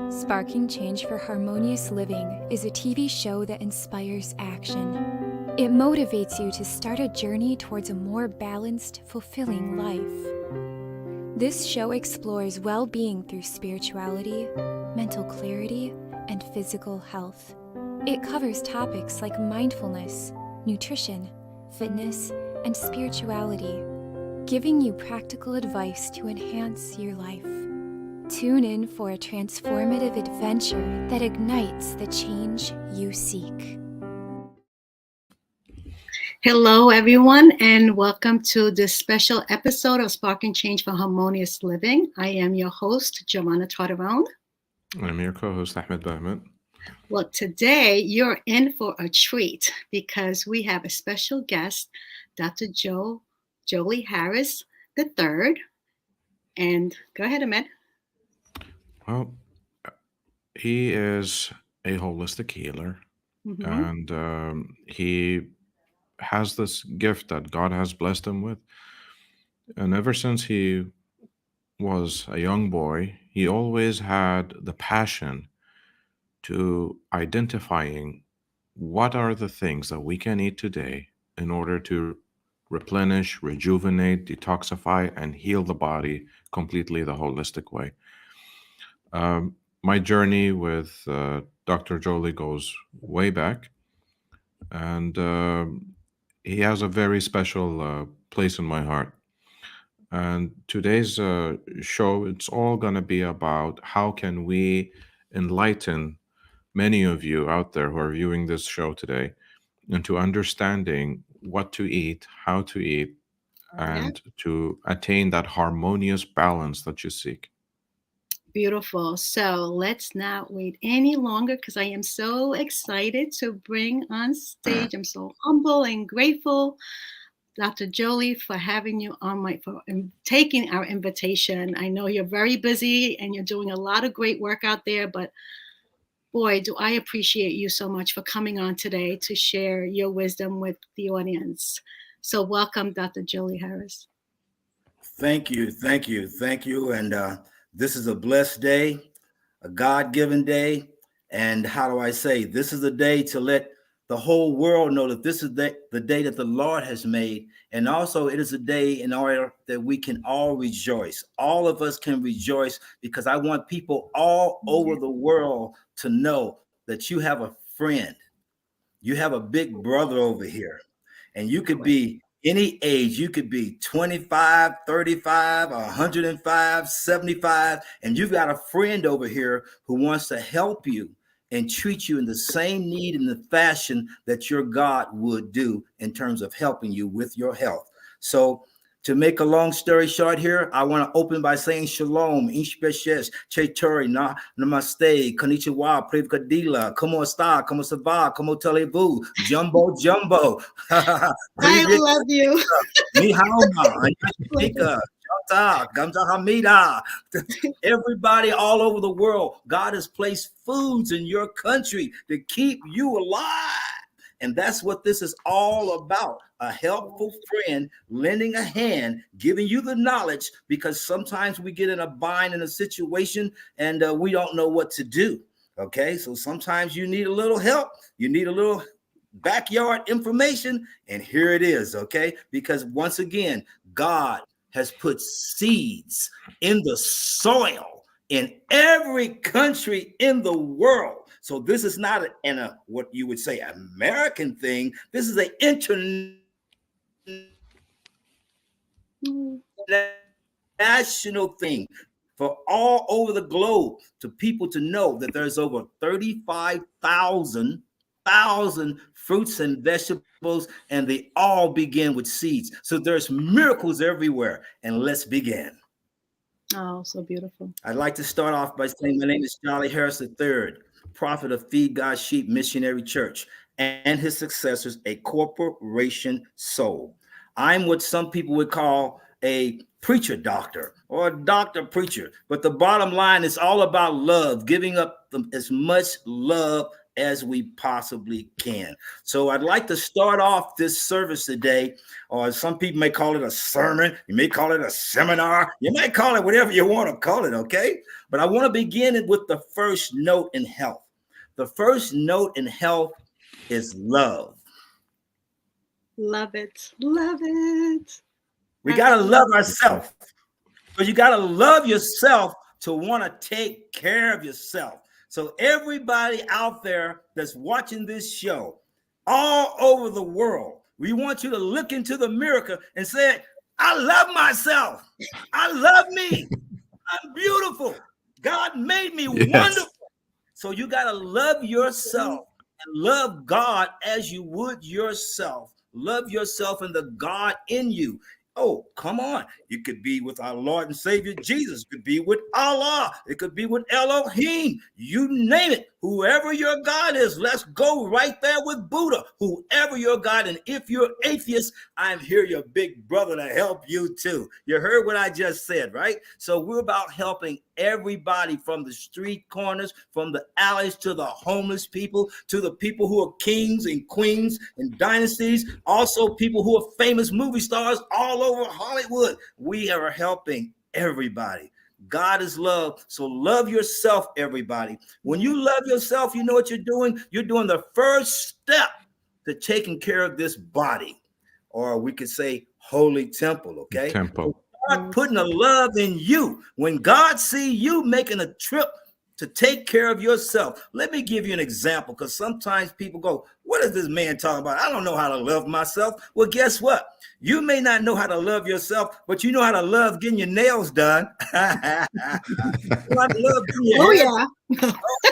Sparking Change for Harmonious Living is a TV show that inspires action. It motivates you to start a journey towards a more balanced, fulfilling life. This show explores well-being through spirituality, mental clarity, and physical health. It covers topics like mindfulness, nutrition, fitness, and spirituality, giving you practical advice to enhance your life. Tune in for a transformative adventure that ignites the change you seek. Hello, everyone, and welcome to this special episode of Sparking Change for Harmonious Living. I am your host, Joanna Trotterone. I'm your co-host, Ahmed Bahmet. Well, today you're in for a treat because we have a special guest, Dr. Jollie Harris III. And go ahead, Ahmed. Well, he is a holistic healer, and he has this gift that God has blessed him with. And ever since he was a young boy, he always had the passion to identifying what are the things that we can eat today in order to replenish, rejuvenate, detoxify, and heal the body completely the holistic way. My journey with Dr. Jollie goes way back, and he has a very special place in my heart. And today's show, it's all going to be about how can we enlighten many of you out there who are viewing this show today into understanding what to eat, how to eat, and to attain that harmonious balance that you seek. Beautiful. So let's not wait any longer because I am so excited to bring on stage. I'm so humble and grateful, Dr. Jollie, for having you on for taking our invitation. I know you're very busy and you're doing a lot of great work out there, but boy, do I appreciate you so much for coming on today to share your wisdom with the audience. So welcome, Dr. Jollie Harris. Thank you. And this is a blessed day, a God-given day. And how do I say, this is a day to let the whole world know that this is the day that the Lord has made. And also it is a day in order that we can all rejoice. All of us can rejoice because I want people all over the world to know that you have a friend. You have a big brother over here. And you could be any age. You could be 25, 35, 105, 75. And you've got a friend over here who wants to help you and treat you in the same need and the fashion that your God would do in terms of helping you with your health. So to make a long story short here, I want to open by saying shalom, introspection, chetori, namaste, konnichiwa, privkadila, como esta, como se va, como televu, jumbo. I love you. Ni hauma, Gamza Hamida. Everybody all over the world, God has placed foods in your country to keep you alive. And that's what this is all about. A helpful friend lending a hand, giving you the knowledge, because sometimes we get in a bind in a situation and we don't know what to do. Okay, so sometimes you need a little help. You need a little backyard information. And here it is. Okay, because once again, God has put seeds in the soil in every country in the world. So this is not what you would say American thing. This is an international thing for all over the globe, to people to know that there's over 35,000 fruits and vegetables, and they all begin with seeds. So there's miracles everywhere. And let's begin. Oh, so beautiful. I'd like to start off by saying my name is Jollie Harris III, prophet of Feed God's Sheep Missionary Church, and his successors, a corporation soul. I'm what some people would call a preacher doctor or a doctor preacher. But the bottom line is all about love, giving up as much love as we possibly can. So I'd like to start off this service today, or some people may call it a sermon, you may call it a seminar, you might call it whatever you want to call it, okay? But I want to begin it with the first note in health. The first note in health is love. Love it. Love it. We got to love ourselves. But you got to love yourself to want to take care of yourself. So everybody out there that's watching this show all over the world, we want you to look into the mirror and say, I love myself. I love me. I'm beautiful. God made me wonderful. So you got to love yourself and love God as you would yourself. Love yourself and the God in you. Oh, come on. You could be with our Lord and Savior Jesus. It could be with Allah. It could be with Elohim. You name it. Whoever your God is, let's go right there with Buddha. Whoever your God, and if you're atheist, I'm here, your big brother, to help you too. You heard what I just said, right? So we're about helping everybody, from the street corners, from the alleys, to the homeless people, to the people who are kings and queens and dynasties, also people who are famous movie stars all over Hollywood. We are helping everybody. God is love. So love yourself, everybody. When you love yourself, you know what you're doing? You're doing the first step to taking care of this body, or we could say holy temple, okay? Temple. Start putting a love in you. When God see you making a trip to take care of yourself. Let me give you an example, because sometimes people go, what is this man talking about? I don't know how to love myself. Well, guess what? You may not know how to love yourself, but you know how to love getting your nails done. Yeah.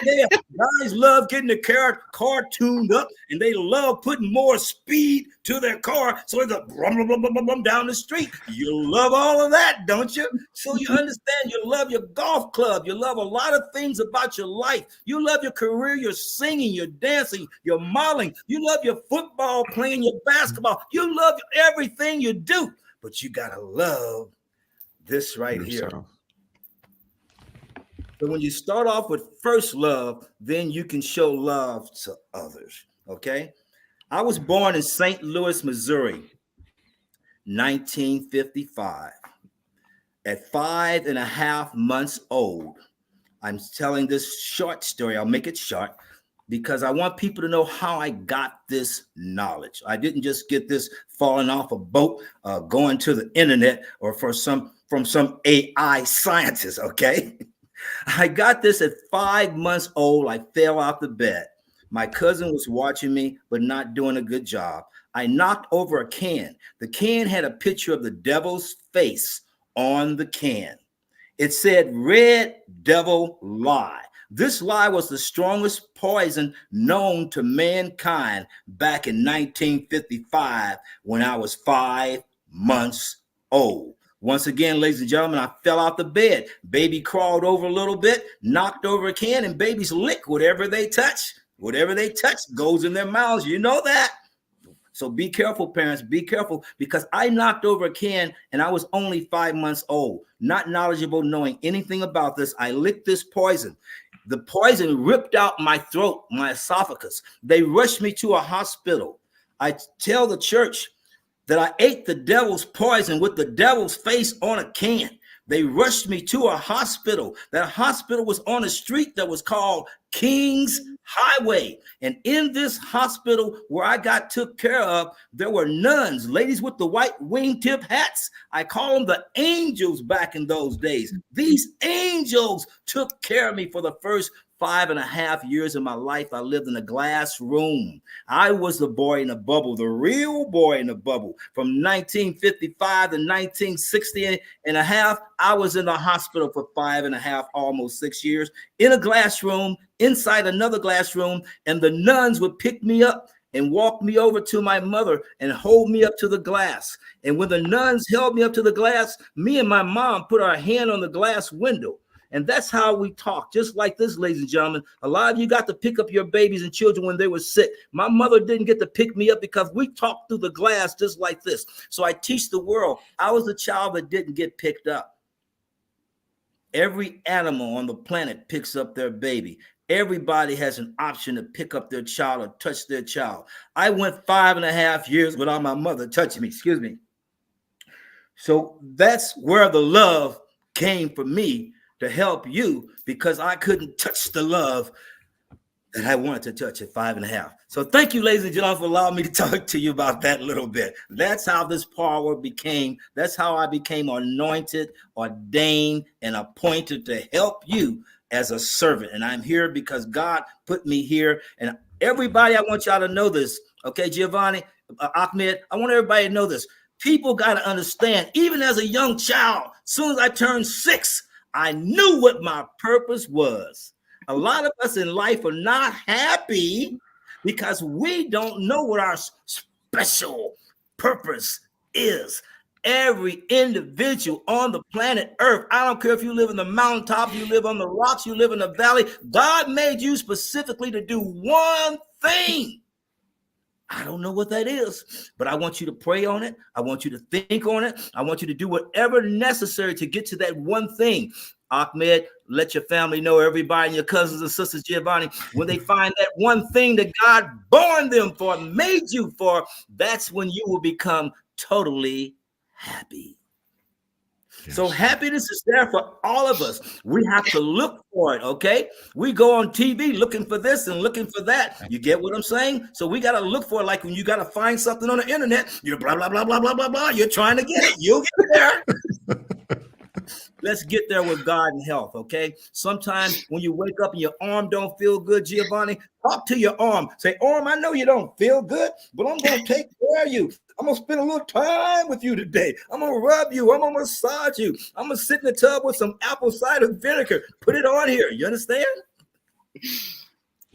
Yeah. Guys love getting the car tuned up, and they love putting more speed to their car so it's a brum, brum, brum, brum, brum down the street. You love all of that, don't you? So you understand, you love your golf club. You love a lot of things about your life. You love your career, your singing, your dancing, your modeling. You love your football, playing your basketball. You love everything you do, but you got to love this right here. So when you start off with first love, then you can show love to others, okay? I was born in St. Louis, Missouri, 1955. At 5.5 months old, I'm telling this short story. I'll make it short because I want people to know how I got this knowledge. I didn't just get this falling off a boat, going to the internet, or from some AI scientist, okay? I got this at 5 months old. I fell out the bed. My cousin was watching me, but not doing a good job. I knocked over a can. The can had a picture of the devil's face on the can. It said, "Red Devil Lie." This lie was the strongest poison known to mankind back in 1955 when I was 5 months old. Once again, ladies and gentlemen, I fell out the bed. Baby crawled over a little bit, knocked over a can, and babies lick whatever they touch. Whatever they touch goes in their mouths. You know that. So be careful, parents. Be careful, because I knocked over a can and I was only 5 months old, not knowledgeable, knowing anything about this. I licked this poison. The poison ripped out my throat, my esophagus. They rushed me to a hospital. I tell the church that I ate the devil's poison with the devil's face on a can. They rushed me to a hospital. That hospital was on a street that was called King's Highway. And in this hospital where I got took care of, there were nuns, ladies with the white wingtip hats. I call them the angels back in those days. These angels took care of me for the first 5.5 years of my life. I lived in a glass room. I was the boy in the bubble, the real boy in the bubble. From 1955 to 1960 and a half, I was in the hospital for 5.5, almost 6 years, in a glass room, inside another glass room, and the nuns would pick me up and walk me over to my mother and hold me up to the glass. And when the nuns held me up to the glass, me and my mom put our hand on the glass window. And that's how we talk, just like this, ladies and gentlemen. A lot of you got to pick up your babies and children when they were sick. My mother didn't get to pick me up because we talked through the glass just like this. So I teach the world. I was the child that didn't get picked up. Every animal on the planet picks up their baby. Everybody has an option to pick up their child or touch their child. I went 5.5 years without my mother touching me. Excuse me. So that's where the love came for me to help you, because I couldn't touch the love that I wanted to touch at 5.5. So thank you, ladies and gentlemen, for allowing me to talk to you about that a little bit. That's how this power became. That's how I became anointed, ordained, and appointed to help you as a servant. And I'm here because God put me here. And everybody, I want y'all to know this. Okay, Giovanni, Ahmed, I want everybody to know this. People got to understand, even as a young child, as soon as I turned 6, I knew what my purpose was. A lot of us in life are not happy because we don't know what our special purpose is. Every individual on the planet Earth, I don't care if you live in the mountaintop, you live on the rocks, you live in the valley, God made you specifically to do one thing. I don't know what that is, but I want you to pray on it. I want you to think on it. I want you to do whatever necessary to get to that one thing. Ahmed, let your family know, everybody, and your cousins and sisters, Giovanni, when they find that one thing that God born them for, made you for, that's when you will become totally happy. Yes. So happiness is there for all of us. We have to look for it, okay? We go on TV looking for this and looking for that. You get what I'm saying? So we got to look for it, like when you got to find something on the internet, you're blah, blah, blah, blah, blah, blah, blah. You're trying to get it. You'll get there. Let's get there with God and health, okay? Sometimes when you wake up and your arm don't feel good, Giovanni, talk to your arm. Say, arm, I know you don't feel good, but I'm going to take care of you. I'm going to spend a little time with you today. I'm going to rub you. I'm going to massage you. I'm going to sit in the tub with some apple cider vinegar. Put it on here. You understand?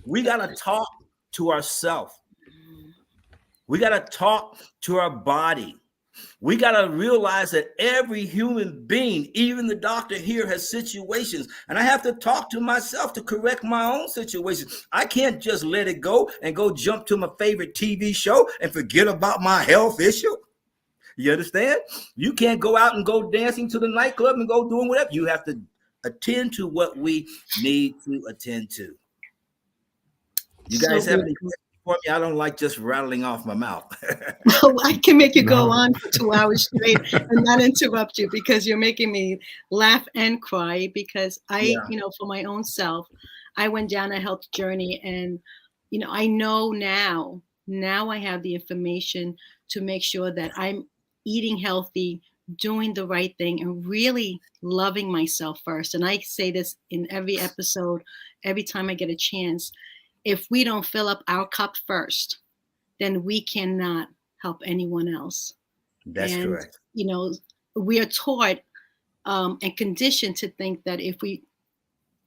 We got to talk to ourselves. We got to talk to our body. We got to realize that every human being, even the doctor here, has situations. And I have to talk to myself to correct my own situations. I can't just let it go and go jump to my favorite TV show and forget about my health issue. You understand? You can't go out and go dancing to the nightclub and go doing whatever. You have to attend to what we need to attend to. You guys have any questions for me? I don't like just rattling off my mouth. Well, I can make you go on for 2 hours straight and not interrupt you, because you're making me laugh and cry, because for my own self, I went down a health journey, and, I know now I have the information to make sure that I'm eating healthy, doing the right thing, and really loving myself first. And I say this in every episode, every time I get a chance. If we don't fill up our cup first, then we cannot help anyone else. That's correct. We are taught and conditioned to think that if we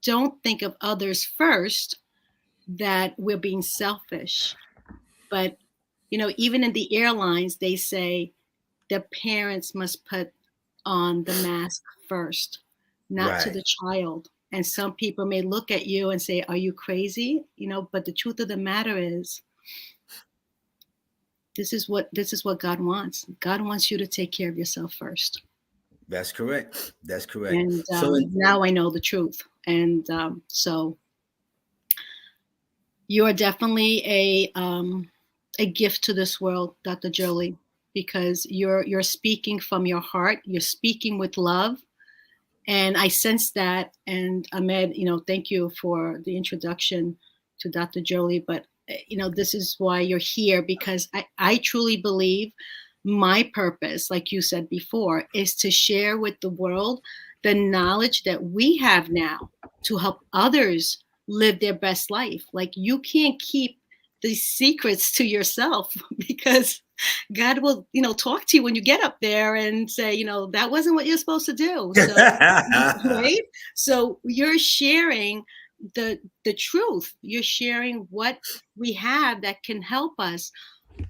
don't think of others first, that we're being selfish. But, even in the airlines, they say the parents must put on the mask first, not to the child. And some people may look at you and say, are you crazy? But the truth of the matter is, this is what God wants. God wants you to take care of yourself first. That's correct. That's correct. And now I know the truth. And so you are definitely a gift to this world, Dr. Jollie, because you're speaking from your heart. You're speaking with love. And I sense that. And Ahmed, thank you for the introduction to Dr. Jollie. But, this is why you're here, because I truly believe my purpose, like you said before, is to share with the world the knowledge that we have now to help others live their best life. Like, you can't keep these secrets to yourself, because God will, talk to you when you get up there and say, that wasn't what you're supposed to do. So, right? So you're sharing the truth. You're sharing what we have that can help us,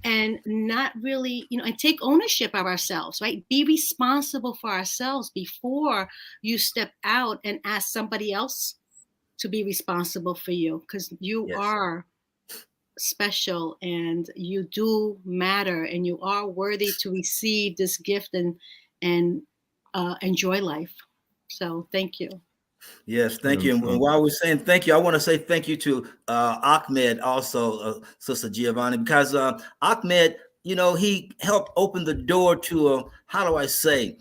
and not really, and take ownership of ourselves, right? Be responsible for ourselves before you step out and ask somebody else to be responsible for you, because you are special and you do matter, and you are worthy to receive this gift and enjoy life. So thank you. Yes, thank you. And, And while we're saying thank you, I want to say thank you to Ahmed, also, Sister Giovanni, because Ahmed, he helped open the door to how do I say,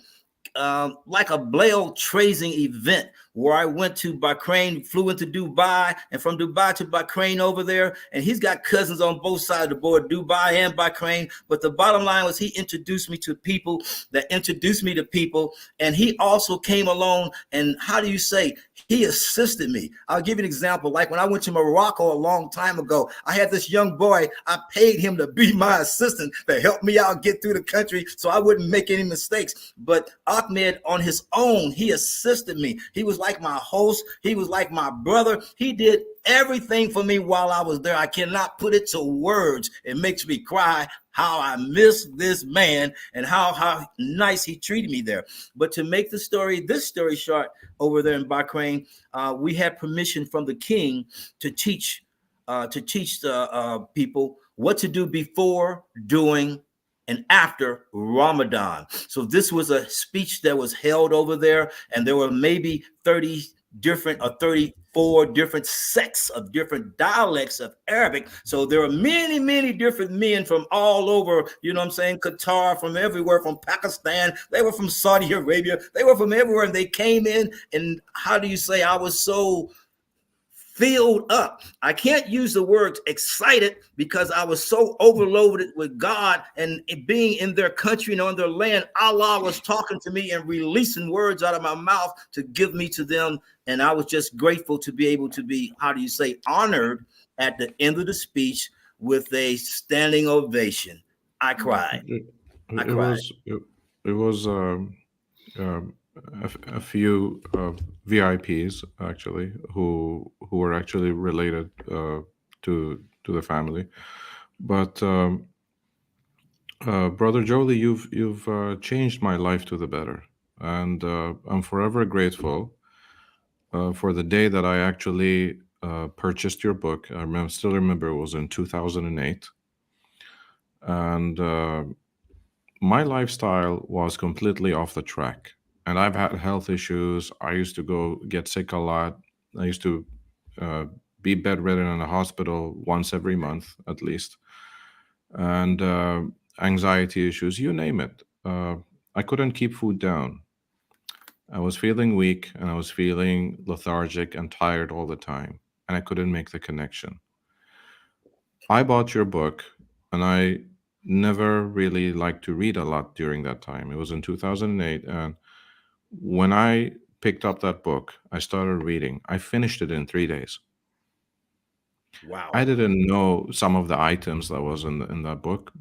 like a Blail tracing event where I went to Bahrain, flew into Dubai, and from Dubai to Bahrain over there. And he's got cousins on both sides of the board, Dubai and Bahrain. But the bottom line was he introduced me to people that introduced me to people. And he also came along and how do you say, he assisted me. I'll give you an example. Like when I went to Morocco a long time ago, I had this young boy. I paid him to be my assistant to help me out get through the country so I wouldn't make any mistakes. But Ahmed on his own, he assisted me. He was like my host. He was like my brother. He did everything for me while I was there. I cannot put it to words. It makes me cry how I miss this man and how nice he treated me there. But to make this story short, over there in Bahrain, we had permission from the king to teach the people what to do before, during, and after Ramadan. So this was a speech that was held over there, and there were maybe 30 different or 34 different sects of different dialects of Arabic. So there are many, many different men from all over, you know what I'm saying, Qatar, from everywhere, from Pakistan. They were from Saudi Arabia. They were from everywhere, and they came in, and how do you say, I was so filled up. I can't use the words excited because I was so overloaded with God and it being in their country and on their land. Allah was talking to me and releasing words out of my mouth to give me to them. And I was just grateful to be able to be, how do you say, honored at the end of the speech with a standing ovation. I cried. I it cried. was a few VIPs actually who were actually related to the family, but Brother Jolie, you've changed my life to the better, and I'm forever grateful for the day that I actually purchased your book. Still remember it was in 2008, and my lifestyle was completely off the track. And I've had health issues. I used to go get sick a lot. I used to uh, be bedridden in a hospital once every month at least, and anxiety issues, you name it. I couldn't keep food down. I was feeling weak and I was feeling lethargic and tired all the time, and I couldn't make the connection. I bought your book, and I never really liked to read a lot during that time. It was in 2008, and when I picked up that book, I started reading. I finished it in 3 days. Wow. I didn't know some of the items that was in that book.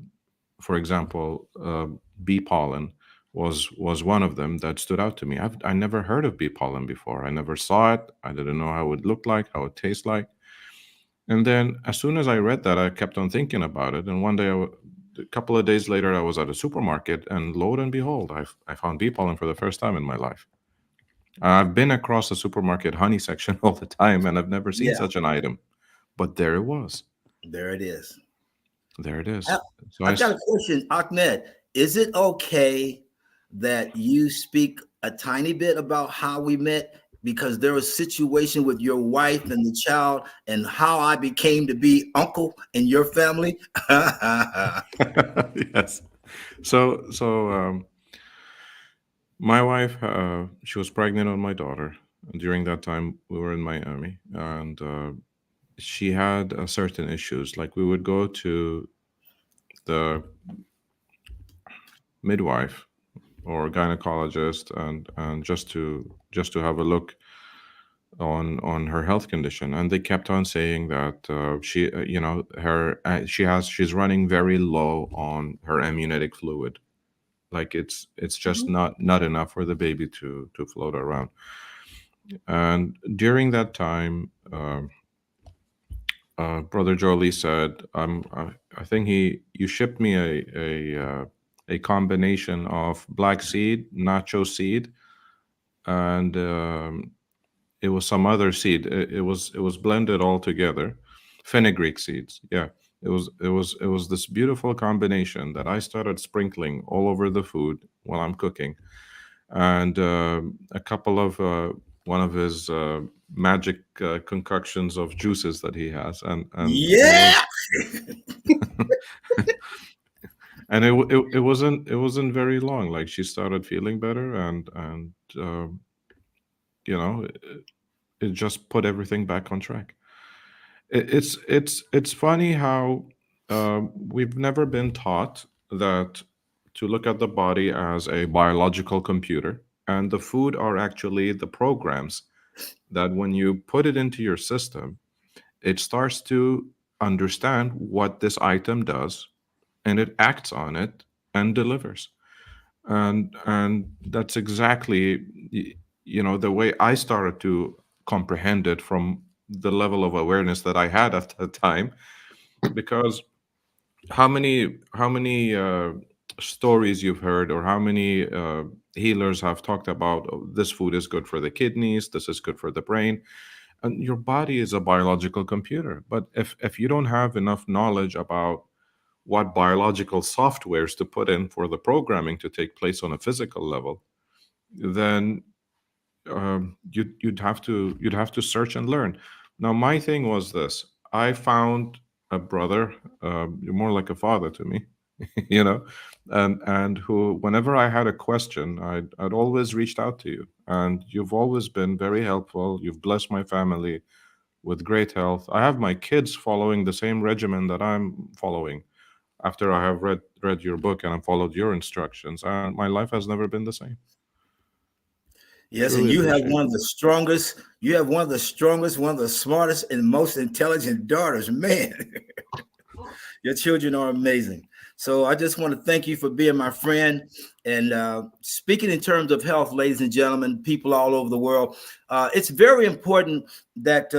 For example, bee pollen was one of them that stood out to me. I never heard of bee pollen before. I never saw it. I didn't know how it looked like, how it tastes like. And then as soon as I read that, I kept on thinking about it. And one day, a couple of days later, I was at a supermarket, and lo and behold, I found bee pollen for the first time in my life. I've been across the supermarket honey section all the time, and I've never seen Yeah, such an item. But there it was. there it is. There it is. I, So I've got a question, Ahmed. Is it okay that you speak a tiny bit about how we met? Because there was a situation with your wife and the child, and how I became to be uncle in your family. yes. So my wife, she was pregnant on my daughter. During that time, we were in Miami, and she had certain issues. Like we would go to the midwife or gynecologist, and just to have a look on her health condition, and they kept on saying that she she's running very low on her amniotic fluid, like it's just not enough for the baby to float around. And during that time, Brother Jolie said, I think you shipped me a combination of black seed, nacho seed, and it was some other seed. It was blended all together, fenugreek seeds. Yeah, it was this beautiful combination that I started sprinkling all over the food while I'm cooking, and a couple of one of his magic concoctions of juices that he has, and it was, Yeah. and it wasn't very long. Like, she started feeling better, and you know, it just put everything back on track. It's funny how we've never been taught that to look at the body as a biological computer, and the food are actually the programs that when you put it into your system, it starts to understand what this item does, and it acts on it and delivers. And that's exactly the way I started to comprehend it from the level of awareness that I had at the time. Because how many stories you've heard, or how many healers have talked about, "Oh, this food is good for the kidneys, this is good for the brain." And your body is a biological computer, but if you don't have enough knowledge about what biological softwares to put in for the programming to take place on a physical level, then you'd have to search and learn. Now, my thing was this: I found a brother, you're more like a father to me, you know, and who, whenever I had a question, I'd always reached out to you, and you've always been very helpful. You've blessed my family with great health. I have my kids following the same regimen that I'm following after I have read your book and I followed your instructions, and my life has never been the same. Yes, and Truly you have appreciate one it. of the strongest, you have one of the strongest, one of the smartest and most intelligent daughters. Man, your children are amazing. So I just want to thank you for being my friend. And speaking in terms of health, ladies and gentlemen, people all over the world, it's very important that,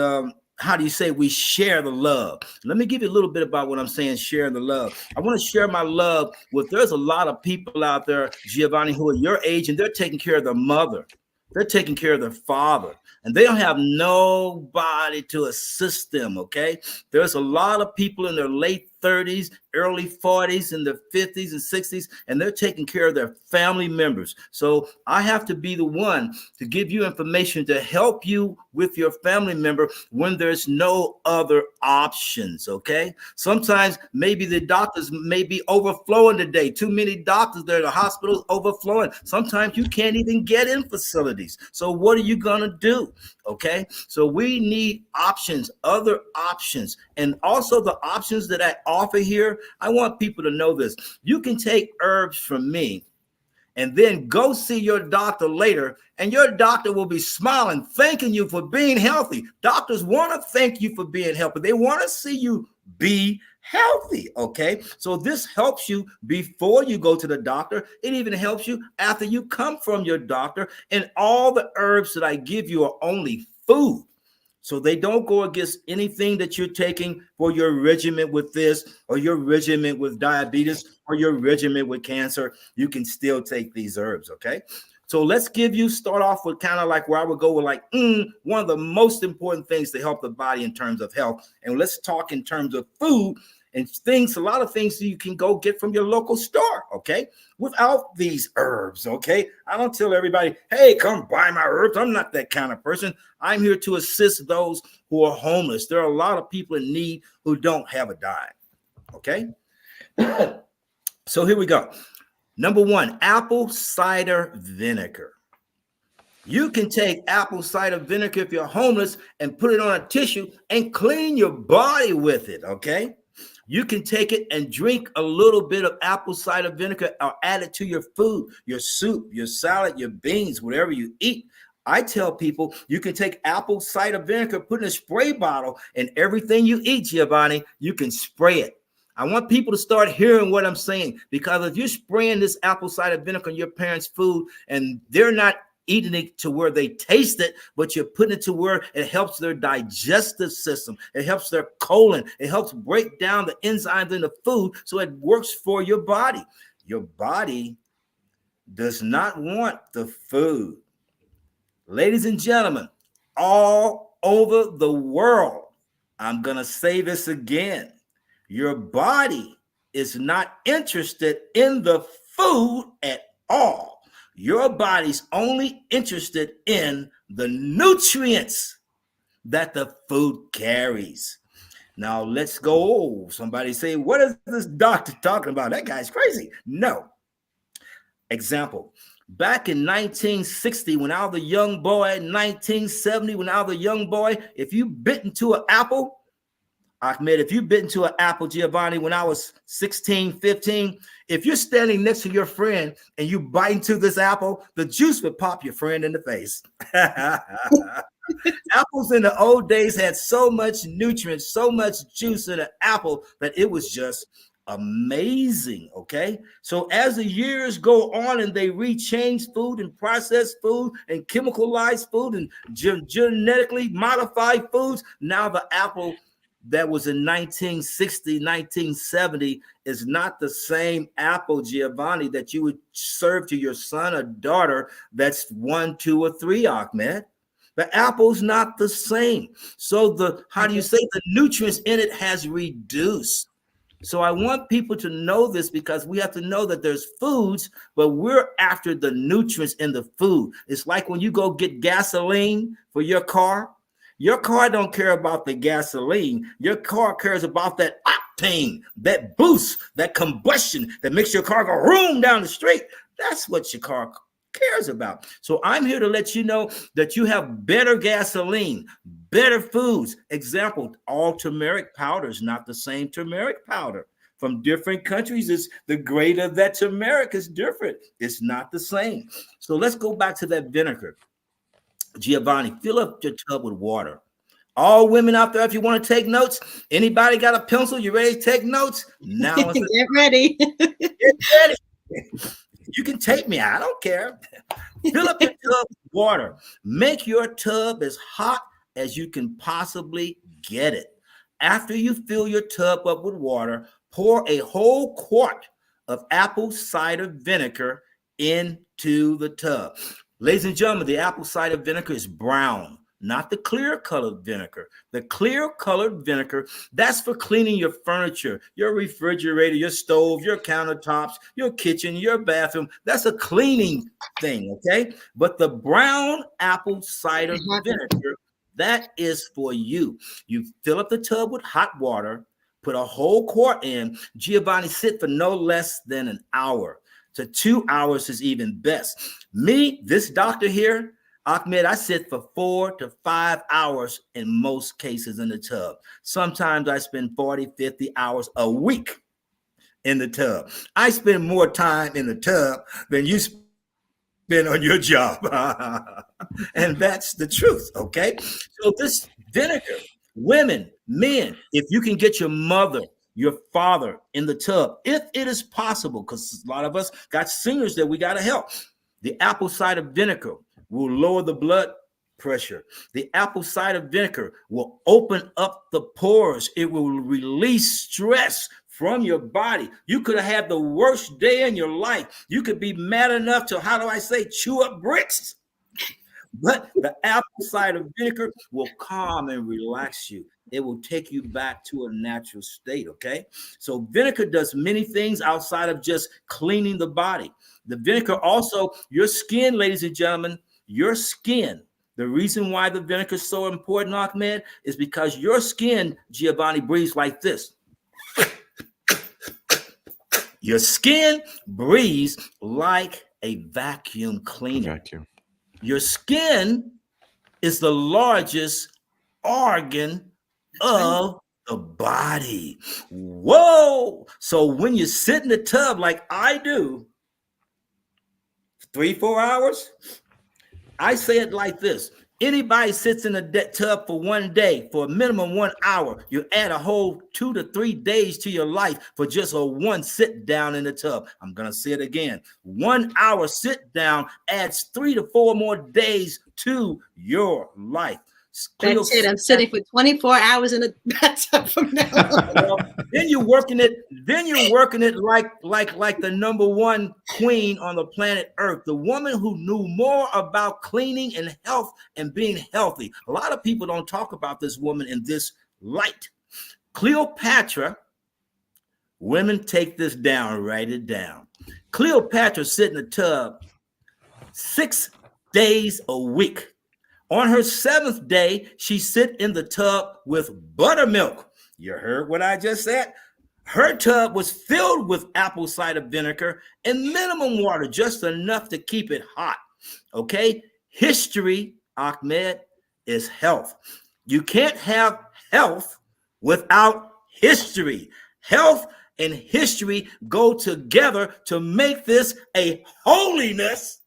how do you say, we share the love. Let me give you a little bit about what I'm saying, sharing the love. I want to share my love with, there's a lot of people out there, Giovanni, who are your age, and they're taking care of their mother. They're taking care of their father, and they don't have nobody to assist them, okay? There's a lot of people in their late 30s, early 40s, in their 50s and 60s, and they're taking care of their family members. So I have to be the one to give you information to help you with your family member when there's no other options, okay? Sometimes maybe the doctors may be overflowing today. Too many doctors there, the hospitals overflowing. Sometimes you can't even get in facilities. So what are you gonna do? Okay, so we need options, other options, and also the options that I offer here. I want people to know this. You can take herbs from me and then go see your doctor later, and your doctor will be smiling, thanking you for being healthy. Doctors want to thank you for being healthy. They want to see you be healthy. Okay, so this helps you before you go to the doctor. It even helps you after you come from your doctor. And all the herbs that I give you are only food, so they don't go against anything that you're taking for your regimen with this, or your regimen with diabetes, or your regimen with cancer. You can still take these herbs, okay? So let's start off with kind of like where I would go with like one of the most important things to help the body in terms of health. And let's talk in terms of food and things, a lot of things that you can go get from your local store, okay? Without these herbs, okay? I don't tell everybody, hey, come buy my herbs. I'm not that kind of person. I'm here to assist those who are homeless. There are a lot of people in need who don't have a dime, okay? So here we go. Number one, apple cider vinegar. You can take apple cider vinegar if you're homeless and put it on a tissue and clean your body with it, okay? You can take it and drink a little bit of apple cider vinegar or add it to your food, your soup, your salad, your beans, whatever you eat. I tell people you can take apple cider vinegar, put in a spray bottle, and everything you eat, Giovanni, you can spray it. I want people to start hearing what I'm saying, because if you're spraying this apple cider vinegar on your parents' food and they're not eating it to where they taste it, but you're putting it to where it helps their digestive system, it helps their colon, it helps break down the enzymes in the food so it works for your body. Your body does not want the food. Ladies and gentlemen, all over the world, I'm going to say this again. Your body is not interested in the food at all. Your body's only interested in the nutrients that the food carries. Now let's go. Somebody say, what is this doctor talking about? That guy's crazy. No. Example. Back in 1960, when I was a young boy, 1970, when I was a young boy, if you bit into an apple, Ahmed, if you bit into an apple, Giovanni, when I was 16, 15, if you're standing next to your friend and you bite into this apple, the juice would pop your friend in the face. Apples in the old days had so much nutrients, so much juice in an apple that it was just amazing. Okay, so as the years go on and they rechange food and processed food and chemicalized food and genetically modified foods, now the apple that was in 1960, 1970 is not the same apple, Giovanni, that you would serve to your son or daughter that's 1, 2, or 3, Ahmed. The apple's not the same. So the nutrients in it has reduced. So I want people to know this, because we have to know that there's foods, but we're after the nutrients in the food. It's like when you go get gasoline for your car don't care about the gasoline. Your car cares about that octane, that boost, that combustion that makes your car go room down the street. That's what your car cares about. So I'm here to let you know that you have better gasoline, better foods. Example, all turmeric powder is not the same turmeric powder. From different countries, it's the grade of that turmeric is different. It's not the same. So let's go back to that vinegar. Giovanni, fill up your tub with water. All women out there, if you want to take notes, anybody got a pencil? You ready to take notes? Now get ready. Get ready. You can take me. I don't care. Fill up your tub with water. Make your tub as hot as you can possibly get it. After you fill your tub up with water, pour a whole quart of apple cider vinegar into the tub. Ladies and gentlemen, the apple cider vinegar is brown, not the clear colored vinegar. The clear colored vinegar, that's for cleaning your furniture, your refrigerator, your stove, your countertops, your kitchen, your bathroom. That's a cleaning thing, okay? But the brown apple cider vinegar, that is for you. You fill up the tub with hot water, put a whole quart in. Giovanni, sit for no less than an hour. To 2 hours is even best. Me, this doctor here, Ahmed, I sit for 4 to 5 hours in most cases in the tub. Sometimes I spend 40, 50 hours a week in the tub. I spend more time in the tub than you spend on your job. And that's the truth, okay? So this vinegar, women, men, if you can get your mother, your father in the tub, if it is possible, because a lot of us got seniors that we got to help. The apple cider vinegar will lower the blood pressure. The apple cider vinegar will open up the pores. It will release stress from your body. You could have had the worst day in your life. You could be mad enough to, chew up bricks. But the apple cider vinegar will calm and relax you. It will take you back to a natural state, okay? So vinegar does many things outside of just cleaning the body. The vinegar also, your skin, ladies and gentlemen, your skin, the reason why the vinegar is so important, Ahmed, is because your skin, Giovanni, breathes like this. Your skin breathes like a vacuum cleaner. Vacuum. Your skin is the largest organ of the body. Whoa! So when you sit in the tub like I do, 3-4 hours, I say it like this. Anybody sits in a tub for one day, for a minimum 1 hour, you add a whole 2 to 3 days to your life for just a one sit down in the tub. I'm going to say it again. 1 hour sit down adds 3 to 4 more days to your life. That's it. I'm sitting for 24 hours in a bathtub from now on. Well, then you're working it like the number one queen on the planet Earth, the woman who knew more about cleaning and health and being healthy. A lot of people don't talk about this woman in this light. Cleopatra, women take this down, write it down. Cleopatra sit in the tub 6 days a week. On her 7th day, she sit in the tub with buttermilk. You heard what I just said? Her tub was filled with apple cider vinegar and minimum water, just enough to keep it hot. Okay? History, Ahmed, is health. You can't have health without history. Health and history go together to make this a holiness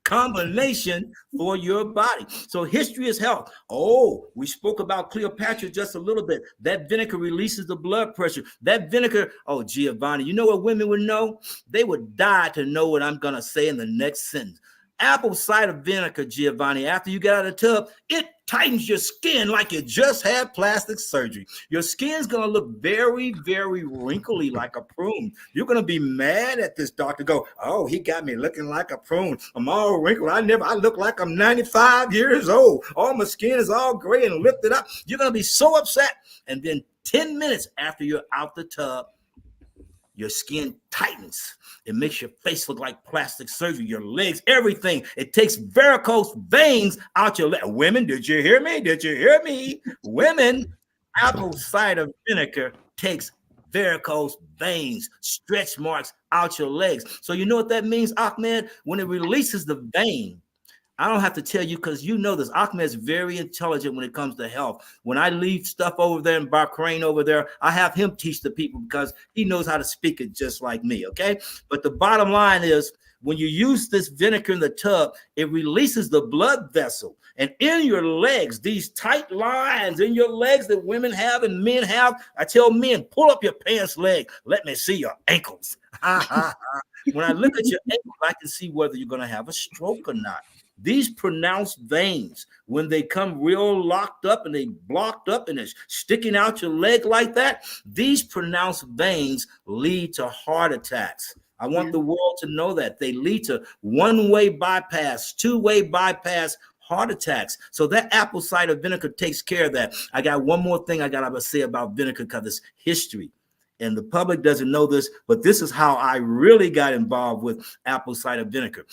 combination for your body. So history is health. Oh, we spoke about Cleopatra just a little bit. That vinegar releases the blood pressure. That vinegar, oh, Giovanni, you know what women would know? They would die to know what I'm going to say in the next sentence. Apple cider vinegar, Giovanni, after you get out of the tub, it tightens your skin like you just had plastic surgery. Your skin's going to look very, very wrinkly like a prune. You're going to be mad at this doctor. Go, oh, he got me looking like a prune. I'm all wrinkled. I look like I'm 95 years old. All my skin is all gray and lifted up. You're going to be so upset. And then 10 minutes after you're out the tub, your skin tightens. It makes your face look like plastic surgery, your legs, everything. It takes varicose veins out your legs. Women, did you hear me? Did you hear me? Women, apple cider vinegar takes varicose veins, stretch marks out your legs. So you know what that means, Ahmed? When it releases the vein, I don't have to tell you because you know this. Ahmed's very intelligent when it comes to health. When I leave stuff over there in Bahrain over there, I have him teach the people because he knows how to speak it just like me, okay? But the bottom line is when you use this vinegar in the tub, it releases the blood vessel. And in your legs, these tight lines in your legs that women have and men have, I tell men, pull up your pants leg. Let me see your ankles. When I look at your ankles, I can see whether you're going to have a stroke or not. These pronounced veins, when they come real locked up and they blocked up and it's sticking out your leg like that, these pronounced veins lead to heart attacks. I want the world to know that. They lead to one-way bypass, two-way bypass heart attacks. So that apple cider vinegar takes care of that. I got one more thing I got to say about vinegar because it's history. And the public doesn't know this, but this is how I really got involved with apple cider vinegar.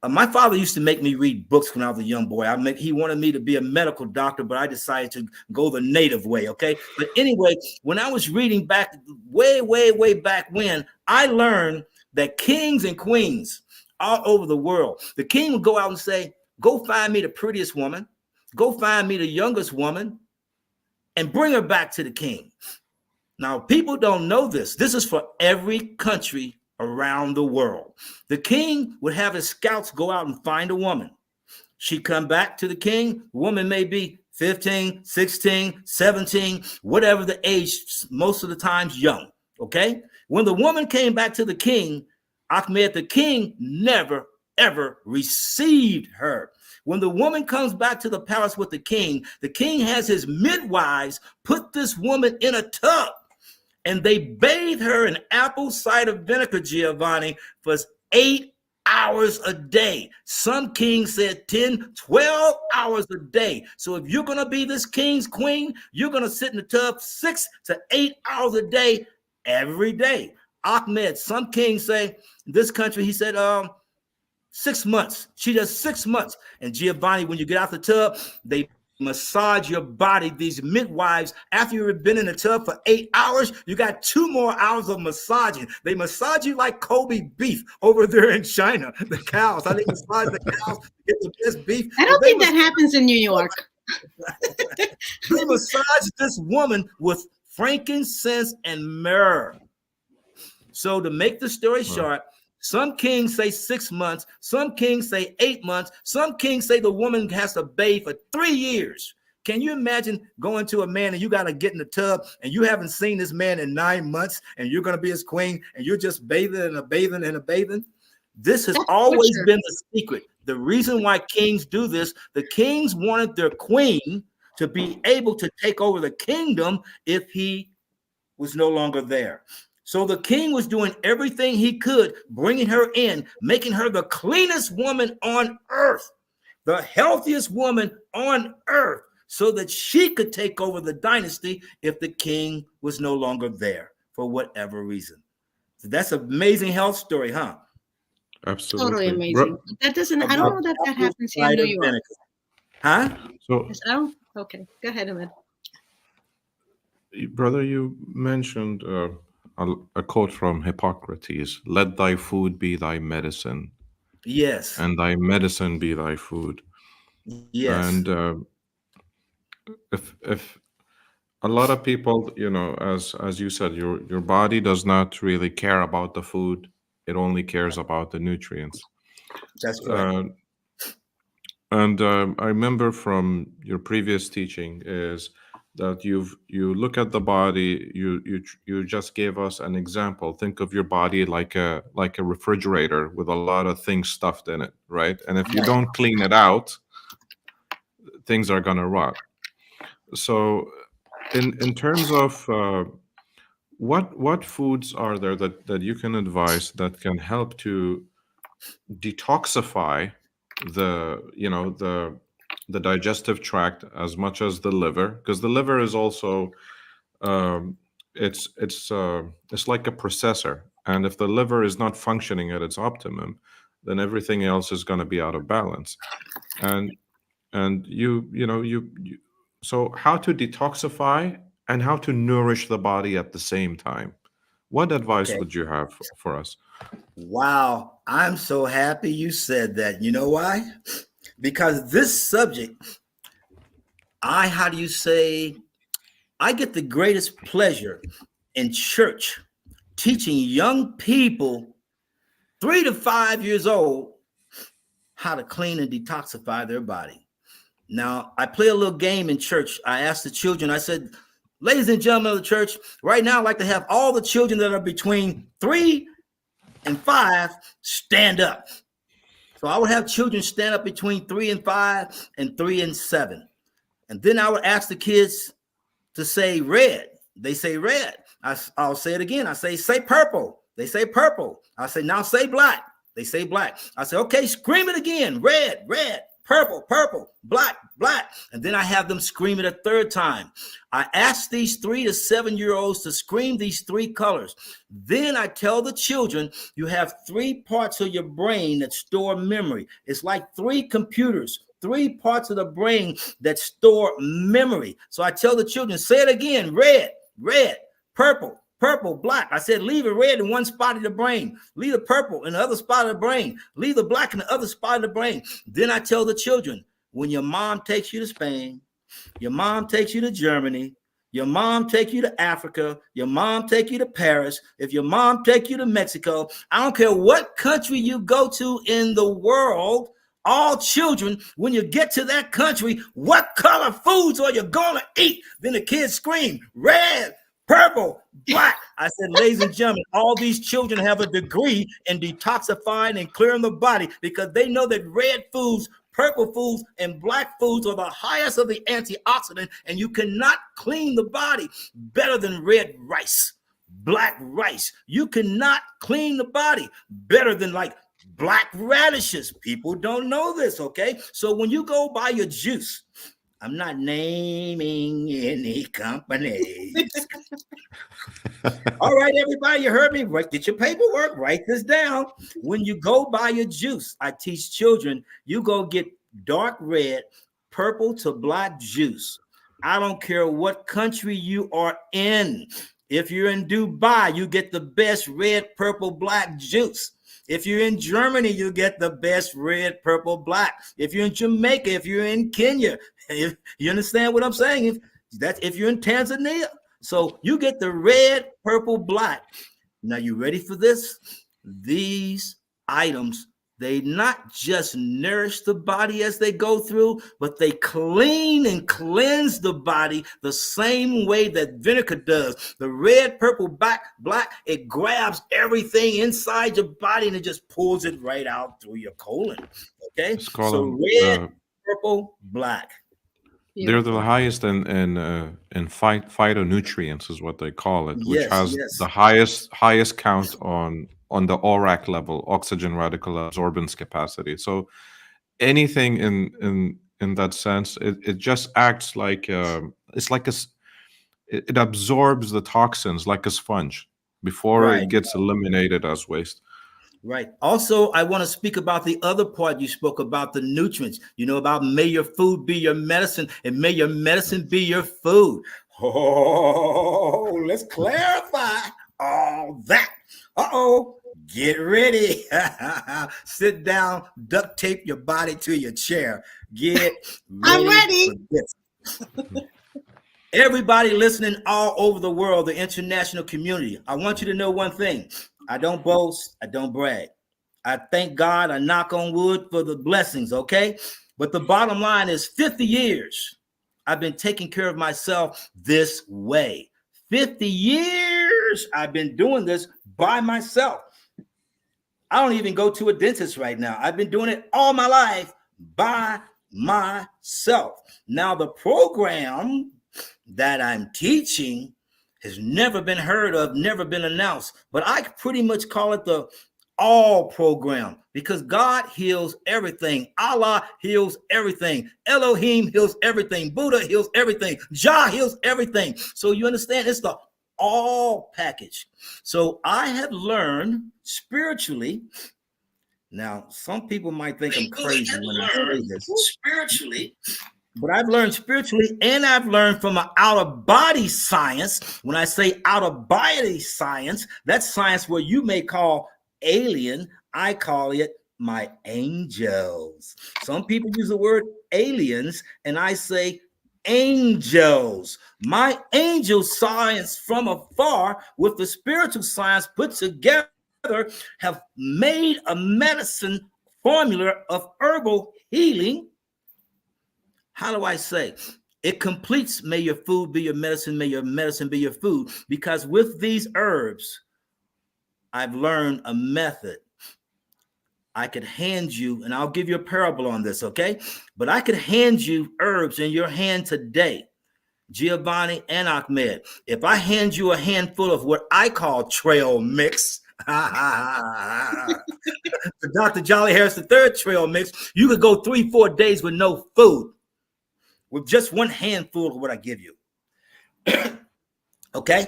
My father used to make me read books when I was a young boy. He wanted me to be a medical doctor, but I decided to go the native way, okay? But anyway, when I was reading back way back when, I learned that kings and queens all over the world, the king would go out and say, go find me the prettiest woman, go find me the youngest woman, and bring her back to the king. Now, people don't know this. This is for every country around the world. The king would have his scouts go out and find a woman. She come back to the king. The woman may be 15, 16, 17, whatever the age, most of the times young, okay? When the woman came back to the king, Ahmed, the king never, ever received her. When the woman comes back to the palace with the king has his midwives put this woman in a tub, and they bathe her in apple cider vinegar, Giovanni, for 8 hours a day. Some kings said 10, 12 hours a day. So if you're going to be this king's queen, you're going to sit in the tub 6 to 8 hours a day, every day. Ahmed, some kings say, in this country, he said, 6 months. She does 6 months. And Giovanni, when you get out the tub, they massage your body. These midwives, after you've been in the tub for 8 hours, you got 2 more hours of massaging. They massage you like Kobe beef over there in China. The cows, how they massage the cows to get the best beef. I don't think that happens in New York. They massage this woman with frankincense and myrrh. So to make the story short, some kings say 6 months. Some kings say 8 months. Some kings say the woman has to bathe for 3 years. Can you imagine going to a man and you got to get in the tub and you haven't seen this man in 9 months and you're going to be his queen and you're just bathing and a bathing and a bathing? This has always been the secret. The reason why kings do this, the kings wanted their queen to be able to take over the kingdom if he was no longer there. So the king was doing everything he could, bringing her in, making her the cleanest woman on earth, the healthiest woman on earth, so that she could take over the dynasty if the king was no longer there for whatever reason. So that's an amazing health story, huh? Totally Absolutely. amazing. But that doesn't, I don't About know that that apple happens here in New cider York. vinegar. Huh? So, I said, oh, okay. Go ahead, Ahmed. brother, you mentioned a quote from Hippocrates: "Let thy food be thy medicine, Yes. and thy medicine be thy food." Yes. And if a lot of people, as you said, your body does not really care about the food; it only cares about the nutrients. That's correct. Uh, and I remember from your previous teaching is that you look at the body. You just gave us an example. Think of your body like a refrigerator with a lot of things stuffed in it, right? And if you Right. don't clean it out, things are gonna rot. So, in terms of what foods are there that you can advise that can help to detoxify the digestive tract as much as the liver, because the liver is also um, it's like a processor, and if the liver is not functioning at its optimum, then everything else is going to be out of balance. And you so how to detoxify and how to nourish the body at the same time. What advice Okay. would you have for us? Wow. I'm so happy you said that. You know why? Because this subject, how do you say, I get the greatest pleasure in church teaching young people 3 to 5 years old how to clean and detoxify their body. Now, I play a little game in church. I asked the children, I said, ladies and gentlemen of the church, right now I'd like to have all the children that are between 3 and 5 stand up. So I would have children stand up between 3 and 5 and 3 and 7. And then I would ask the kids to say red. They say red. I'll say it again. I say purple. They say purple. I say, now say black. They say black. I say, okay, scream it again. Red, red, purple, purple, black, black. And then I have them scream it a third time. I ask these 3 to 7-year-olds to scream these 3 colors. Then I tell the children, you have 3 parts of your brain that store memory. It's like 3 computers. 3 parts of the brain that store memory. So I tell the children, say it again, red, red, purple, purple, black. I said, leave the red in one spot of the brain. Leave the purple in the other spot of the brain. Leave the black in the other spot of the brain. Then I tell the children, when your mom takes you to Spain, your mom takes you to Germany, your mom take you to Africa, your mom take you to Paris, if your mom take you to Mexico, I don't care what country you go to in the world, all children, when you get to that country, what color foods are you gonna eat? Then the kids scream, red, purple, black. I said, ladies and gentlemen, all these children have a degree in detoxifying and clearing the body because they know that red foods, purple foods, and black foods are the highest of the antioxidant, and you cannot clean the body better than red rice, black rice. You cannot clean the body better than like black radishes. People don't know this, okay? So when you go buy your juice, I'm not naming any companies. All right, everybody, you heard me. Right, get your paperwork, write this down. When you go buy your juice, I teach children, you go get dark red, purple to black juice. I don't care what country you are in. If you're in Dubai, you get the best red, purple, black juice. If you're in Germany, you get the best red, purple, black. If you're in Jamaica, if you're in Kenya, if you understand what I'm saying? If you're in Tanzania, so you get the red, purple, black. Now you ready for this? These items, they not just nourish the body as they go through, but they clean and cleanse the body the same way that vinegar does. The red, purple, black, it grabs everything inside your body and it just pulls it right out through your colon. Okay, Let's call so them red, purple, black. they're the Beautiful. highest in phytonutrients is what they call it, which Yes, has yes. the highest count on the ORAC level, oxygen radical absorbance capacity. So anything in that sense, it just acts like it's like it absorbs the toxins like a sponge before Right. it gets eliminated as waste. Right. Also, I want to speak about the other part you spoke about, the nutrients. You know, about may your food be your medicine and may your medicine be your food. Oh, let's clarify all that. Uh-oh. Get ready. Sit down, duct tape your body to your chair. Get ready. I'm ready. For this. Everybody listening all over the world, the international community, I want you to know one thing. I don't boast. I don't brag. I thank God. I knock on wood for the blessings, okay? But the bottom line is 50 years I've been taking care of myself this way. 50 years I've been doing this by myself. I don't even go to a dentist right now. I've been doing it all my life by myself. Now, the program that I'm teaching has never been heard of, never been announced, but I pretty much call it the all program because God heals everything. Allah heals everything. Elohim heals everything. Buddha heals everything. Jah heals everything. So you understand, it's the all package. So I have learned spiritually. Now, some people might think I'm crazy when I say this. Spiritually. But I've learned spiritually and I've learned from an out-of-body science. When I say out-of-body science, that's science where you may call alien. I call it my angels. Some people use the word aliens and I say angels. My angel science from afar with the spiritual science put together have made a medicine formula of herbal healing. How do I say? It completes, may your food be your medicine, may your medicine be your food. Because with these herbs, I've learned a method. I could hand you, and I'll give you a parable on this, okay? But I could hand you herbs in your hand today, Giovanni and Ahmed. If I hand you a handful of what I call trail mix, the Dr. Jollie Harris III trail mix, you could go 3-4 days with no food. With just one handful of what I give you. Okay?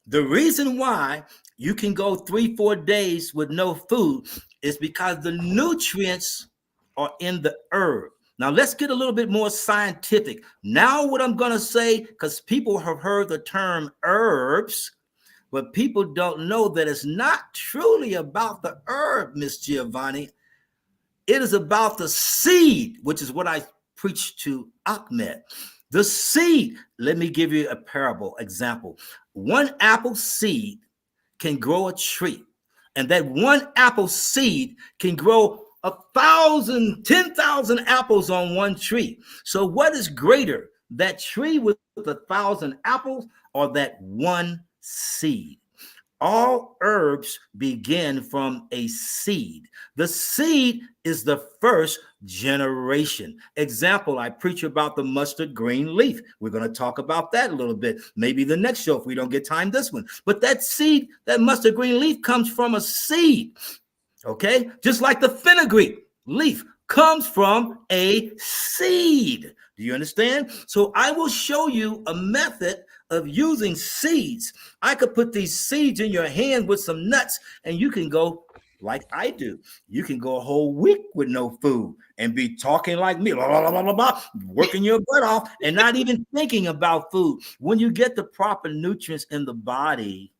The reason why you can go 3-4 days with no food is because the nutrients are in the herb. Now, let's get a little bit more scientific. Now, what I'm going to say, because people have heard the term herbs, but people don't know that it's not truly about the herb, Miss Giovanni. It is about the seed, which is what I preach to Ahmed. The seed, let me give you a parable example. One apple seed can grow a tree, and that one apple seed can grow 1,000, 10,000 apples on one tree. So what is greater, that tree with 1,000 apples or that one seed? All herbs begin from a seed. The seed is the first generation. Example, I preach about the mustard green leaf. We're going to talk about that a little bit. Maybe the next show if we don't get time this one. But that seed, that mustard green leaf comes from a seed. Okay? Just like the fenugreek leaf comes from a seed. Do you understand? So I will show you a method of using seeds. I could put these seeds in your hand with some nuts and you can go like I do. You can go a whole week with no food and be talking like me, blah, blah, blah, blah, blah, working your butt off and not even thinking about food. When you get the proper nutrients in the body,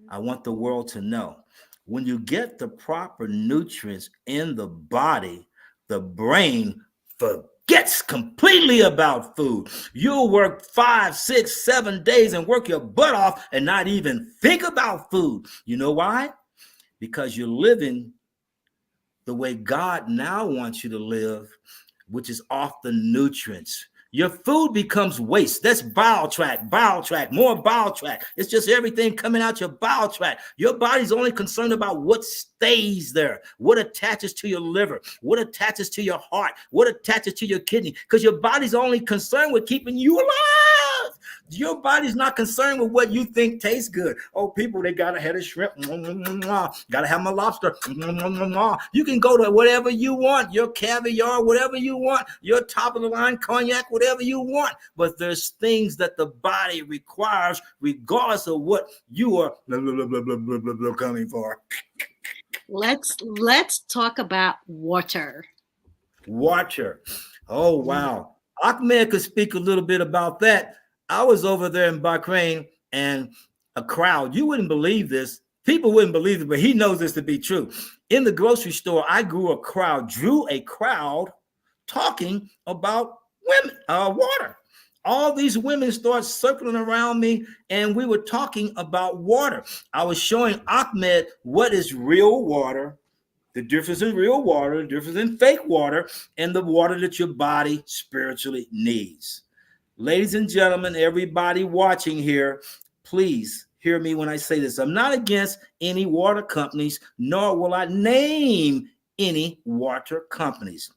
I want the world to know, when you get the proper nutrients in the body, the brain forgets completely about food. You'll work 5, 6, 7 days and work your butt off and not even think about food. You know why? Because you're living the way God now wants you to live, which is off the nutrients. Your food becomes waste. That's bowel tract, more bowel tract. It's just everything coming out your bowel tract. Your body's only concerned about what stays there, what attaches to your liver, what attaches to your heart, what attaches to your kidney, because your body's only concerned with keeping you alive. Your body's not concerned with what you think tastes good. Oh, people, they gotta have a shrimp. Gotta have my lobster. You can go to whatever you want, your caviar, whatever you want, your top of the line cognac, whatever you want. But there's things that the body requires, regardless of what you are coming for. Let's talk about water. Water. Oh, wow. Ahmed could speak a little bit about that. I was over there in Bahrain, and a crowd, you wouldn't believe this. People wouldn't believe it, but he knows this to be true. In the grocery store, I drew a crowd talking about women, water. All these women start circling around me, and we were talking about water. I was showing Ahmed what is real water, the difference in real water, the difference in fake water, and the water that your body spiritually needs. Ladies and gentlemen, everybody watching here, please hear me when I say this. I'm not against any water companies, nor will I name any water companies.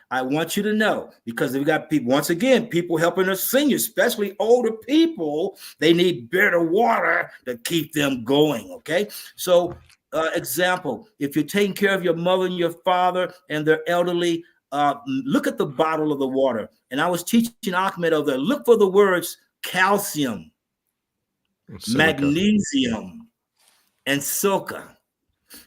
I want you to know, because we got people, once again, people helping their seniors, especially older people, they need better water to keep them going, okay? So, example, if you're taking care of your mother and your father and they're elderly, look at the bottle of the water. And I was teaching Ahmed over there, look for the words calcium, magnesium, and silica,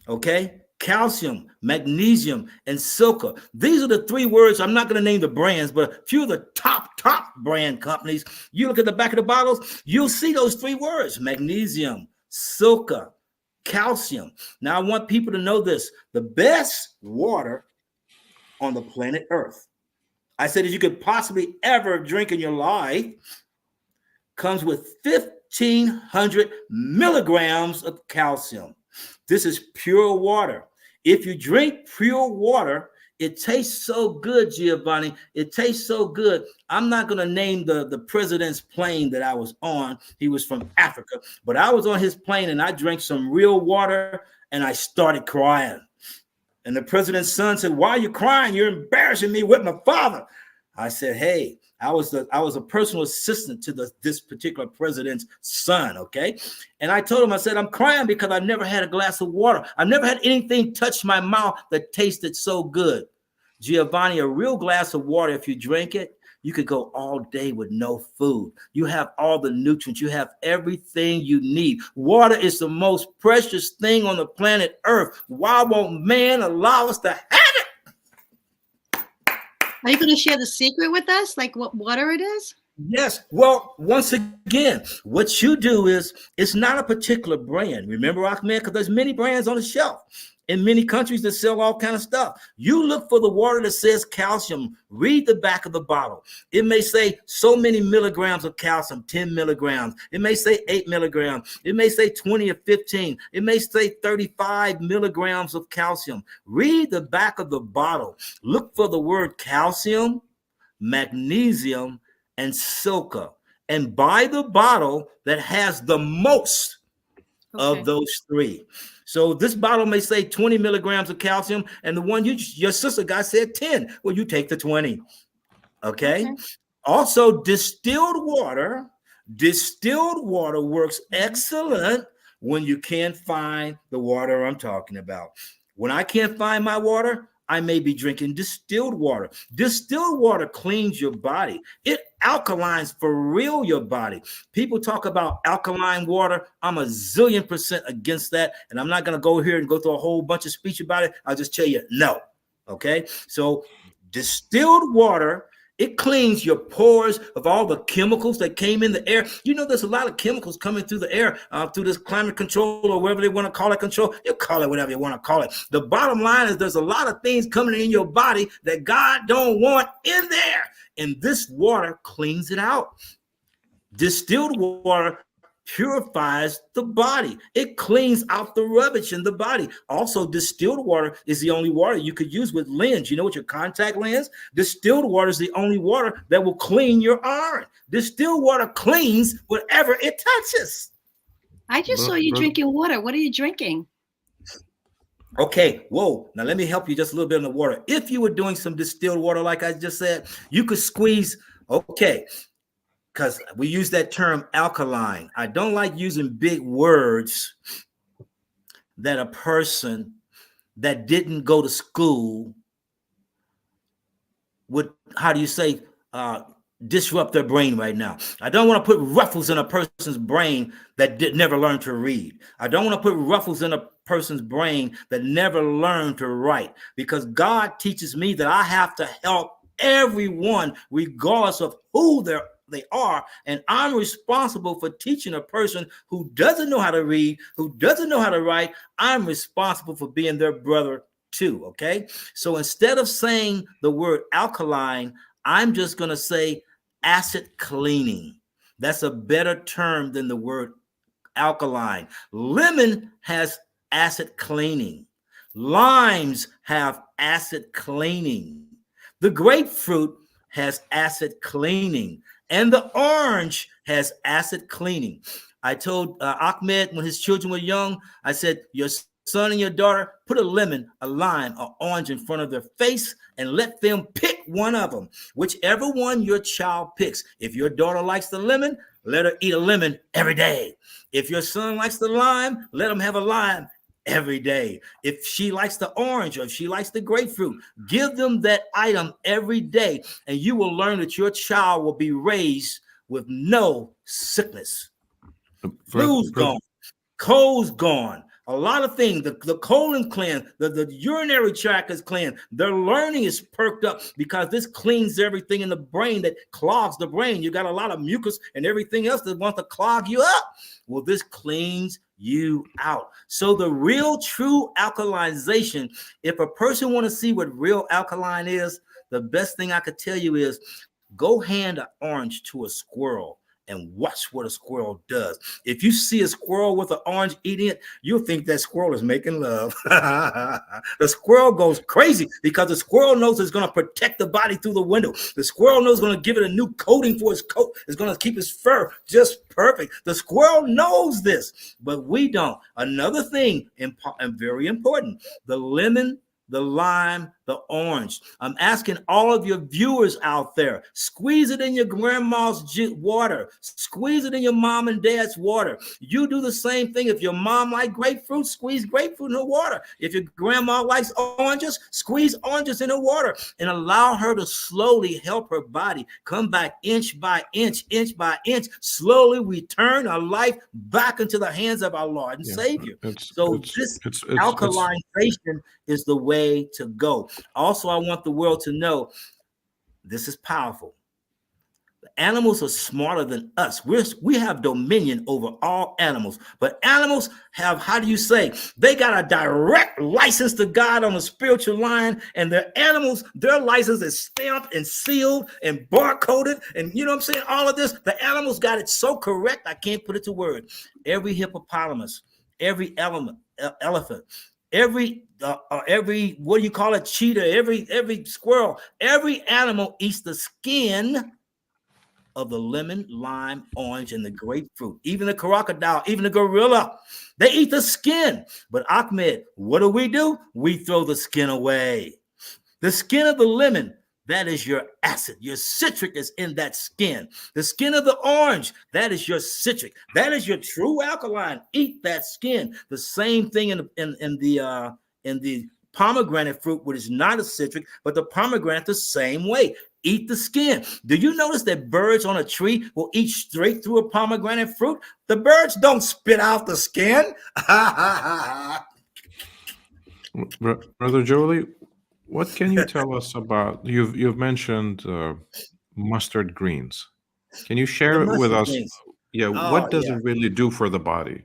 okay? Calcium, magnesium, and silica. These are the three words. I'm not going to name the brands, but a few of the top brand companies. You look at the back of the bottles, you'll see those three words: magnesium, silica, calcium. Now, I want people to know this: the best water on the planet Earth, I said, that you could possibly ever drink in your life, comes with 1,500 milligrams of calcium. This is pure water. If you drink pure water, it tastes so good, Giovanni. It tastes so good. I'm not going to name the president's plane that I was on. He was from Africa, but I was on his plane and I drank some real water and I started crying. And the president's son said, "Why are you crying? You're embarrassing me with my father." I said, "Hey, I was a personal assistant to this particular president's son, okay?" And I told him, I said, "I'm crying because I've never had a glass of water. I've never had anything touch my mouth that tasted so good." Giovanni, a real glass of water, if you drink it, you could go all day with no food. You have all the nutrients. You have everything you need. Water is the most precious thing on the planet Earth. Why won't man allow us to have it? Are you going to share the secret with us, like what water it is? Yes. Well, once again, what you do is, it's not a particular brand. Remember, Ahmed, because there's many brands on the shelf in many countries that sell all kind of stuff. You look for the water that says calcium. Read the back of the bottle. It may say so many milligrams of calcium, 10 milligrams. It may say 8 milligrams. It may say 20 or 15. It may say 35 milligrams of calcium. Read the back of the bottle. Look for the word calcium, magnesium, and silica, and buy the bottle that has the most of those three. So this bottle may say 20 milligrams of calcium, and the one your sister guy said 10. Well, you take the 20. Okay. Also, distilled water works excellent when you can't find the water I'm talking about. When I can't find my water, I may be drinking distilled water. Distilled water cleans your body. It alkalines for real your body. People talk about alkaline water. I'm a zillion % against that. And I'm not going to go here and go through a whole bunch of speech about it. I'll just tell you no. Okay. So distilled water, it cleans your pores of all the chemicals that came in the air. You know, there's a lot of chemicals coming through the air, through this climate control or whatever they want to call it, control. You call it whatever you want to call it. The bottom line is there's a lot of things coming in your body that God don't want in there. And this water cleans it out. Distilled water purifies the body. It cleans out the rubbish in the body. Also, distilled water is the only water you could use with lens. You know, with your contact lens, distilled water is the only water that will clean your iron. Distilled water cleans whatever it touches. I just saw you drinking water. What are you drinking? Okay, whoa. Now let me help you just a little bit in the water. If you were doing some distilled water, like I just said, you could squeeze, okay, because we use that term alkaline. I don't like using big words that a person that didn't go to school would, how do you say, disrupt their brain right now. I don't want to put ruffles in a person's brain that never learned to read. I don't want to put ruffles in a person's brain that never learned to write, because God teaches me that I have to help everyone regardless of who they are, and I'm responsible for teaching a person who doesn't know how to read, who doesn't know how to write. I'm responsible for being their brother too. Okay, so instead of saying the word alkaline, I'm just going to say acid cleaning. That's a better term than the word alkaline. Lemon has acid cleaning. Limes have acid cleaning. The grapefruit has acid cleaning. And the orange has acid cleaning. I told Ahmed when his children were young, I said, your son and your daughter, put a lemon, a lime, an orange in front of their face and let them pick one of them, whichever one your child picks. If your daughter likes the lemon, let her eat a lemon every day. If your son likes the lime, let him have a lime every day. If she likes the orange or if she likes the grapefruit, give them that item every day, and you will learn that your child will be raised with no sickness. Flu's gone, cold's gone. A lot of things, the colon cleanse, the urinary tract is cleansed. Their learning is perked up because this cleans everything in the brain that clogs the brain. You got a lot of mucus and everything else that wants to clog you up. Well, this cleans you out. So the real true alkalization, if a person want to see what real alkaline is, the best thing I could tell you is go hand an orange to a squirrel and watch what a squirrel does. If you see a squirrel with an orange eating it, you'll think that squirrel is making love. The squirrel goes crazy because the squirrel knows it's going to protect the body through the window. The squirrel knows it's going to give it a new coating for its coat. It's going to keep its fur just perfect. The squirrel knows this, but we don't. Another thing, and very important, the lemon, the lime, the orange. I'm asking all of your viewers out there, squeeze it in your grandma's water. Squeeze it in your mom and dad's water. You do the same thing. If your mom likes grapefruit, squeeze grapefruit in her water. If your grandma likes oranges, squeeze oranges in her water and allow her to slowly help her body come back inch by inch, inch by inch. Slowly we turn our life back into the hands of our Lord and Savior. So this alkalization is the way to go. Also, I want the world to know this is powerful. The animals are smarter than us. We have dominion over all animals, but animals have, how do you say, they got a direct license to God on the spiritual line, and their animals, their license is stamped and sealed and barcoded, and you know what I'm saying? All of this, the animals got it so correct, I can't put it to word. Every hippopotamus, every elephant, every what do you call it, cheetah, every squirrel, every animal eats the skin of the lemon, lime, orange, and the grapefruit. Even the crocodile, even the gorilla, they eat the skin. But Ahmed, what do? We throw the skin away. The skin of the lemon, that is your acid. Your citric is in that skin. The skin of the orange, that is your citric. That is your true alkaline. Eat that skin. The same thing in the pomegranate fruit, which is not a citric, but the pomegranate the same way. Eat the skin. Do you notice that birds on a tree will eat straight through a pomegranate fruit? The birds don't spit out the skin. Brother Jollie, what can you tell us about, you've mentioned mustard greens. Can you share it with us? Greens. Yeah, what does it really do for the body?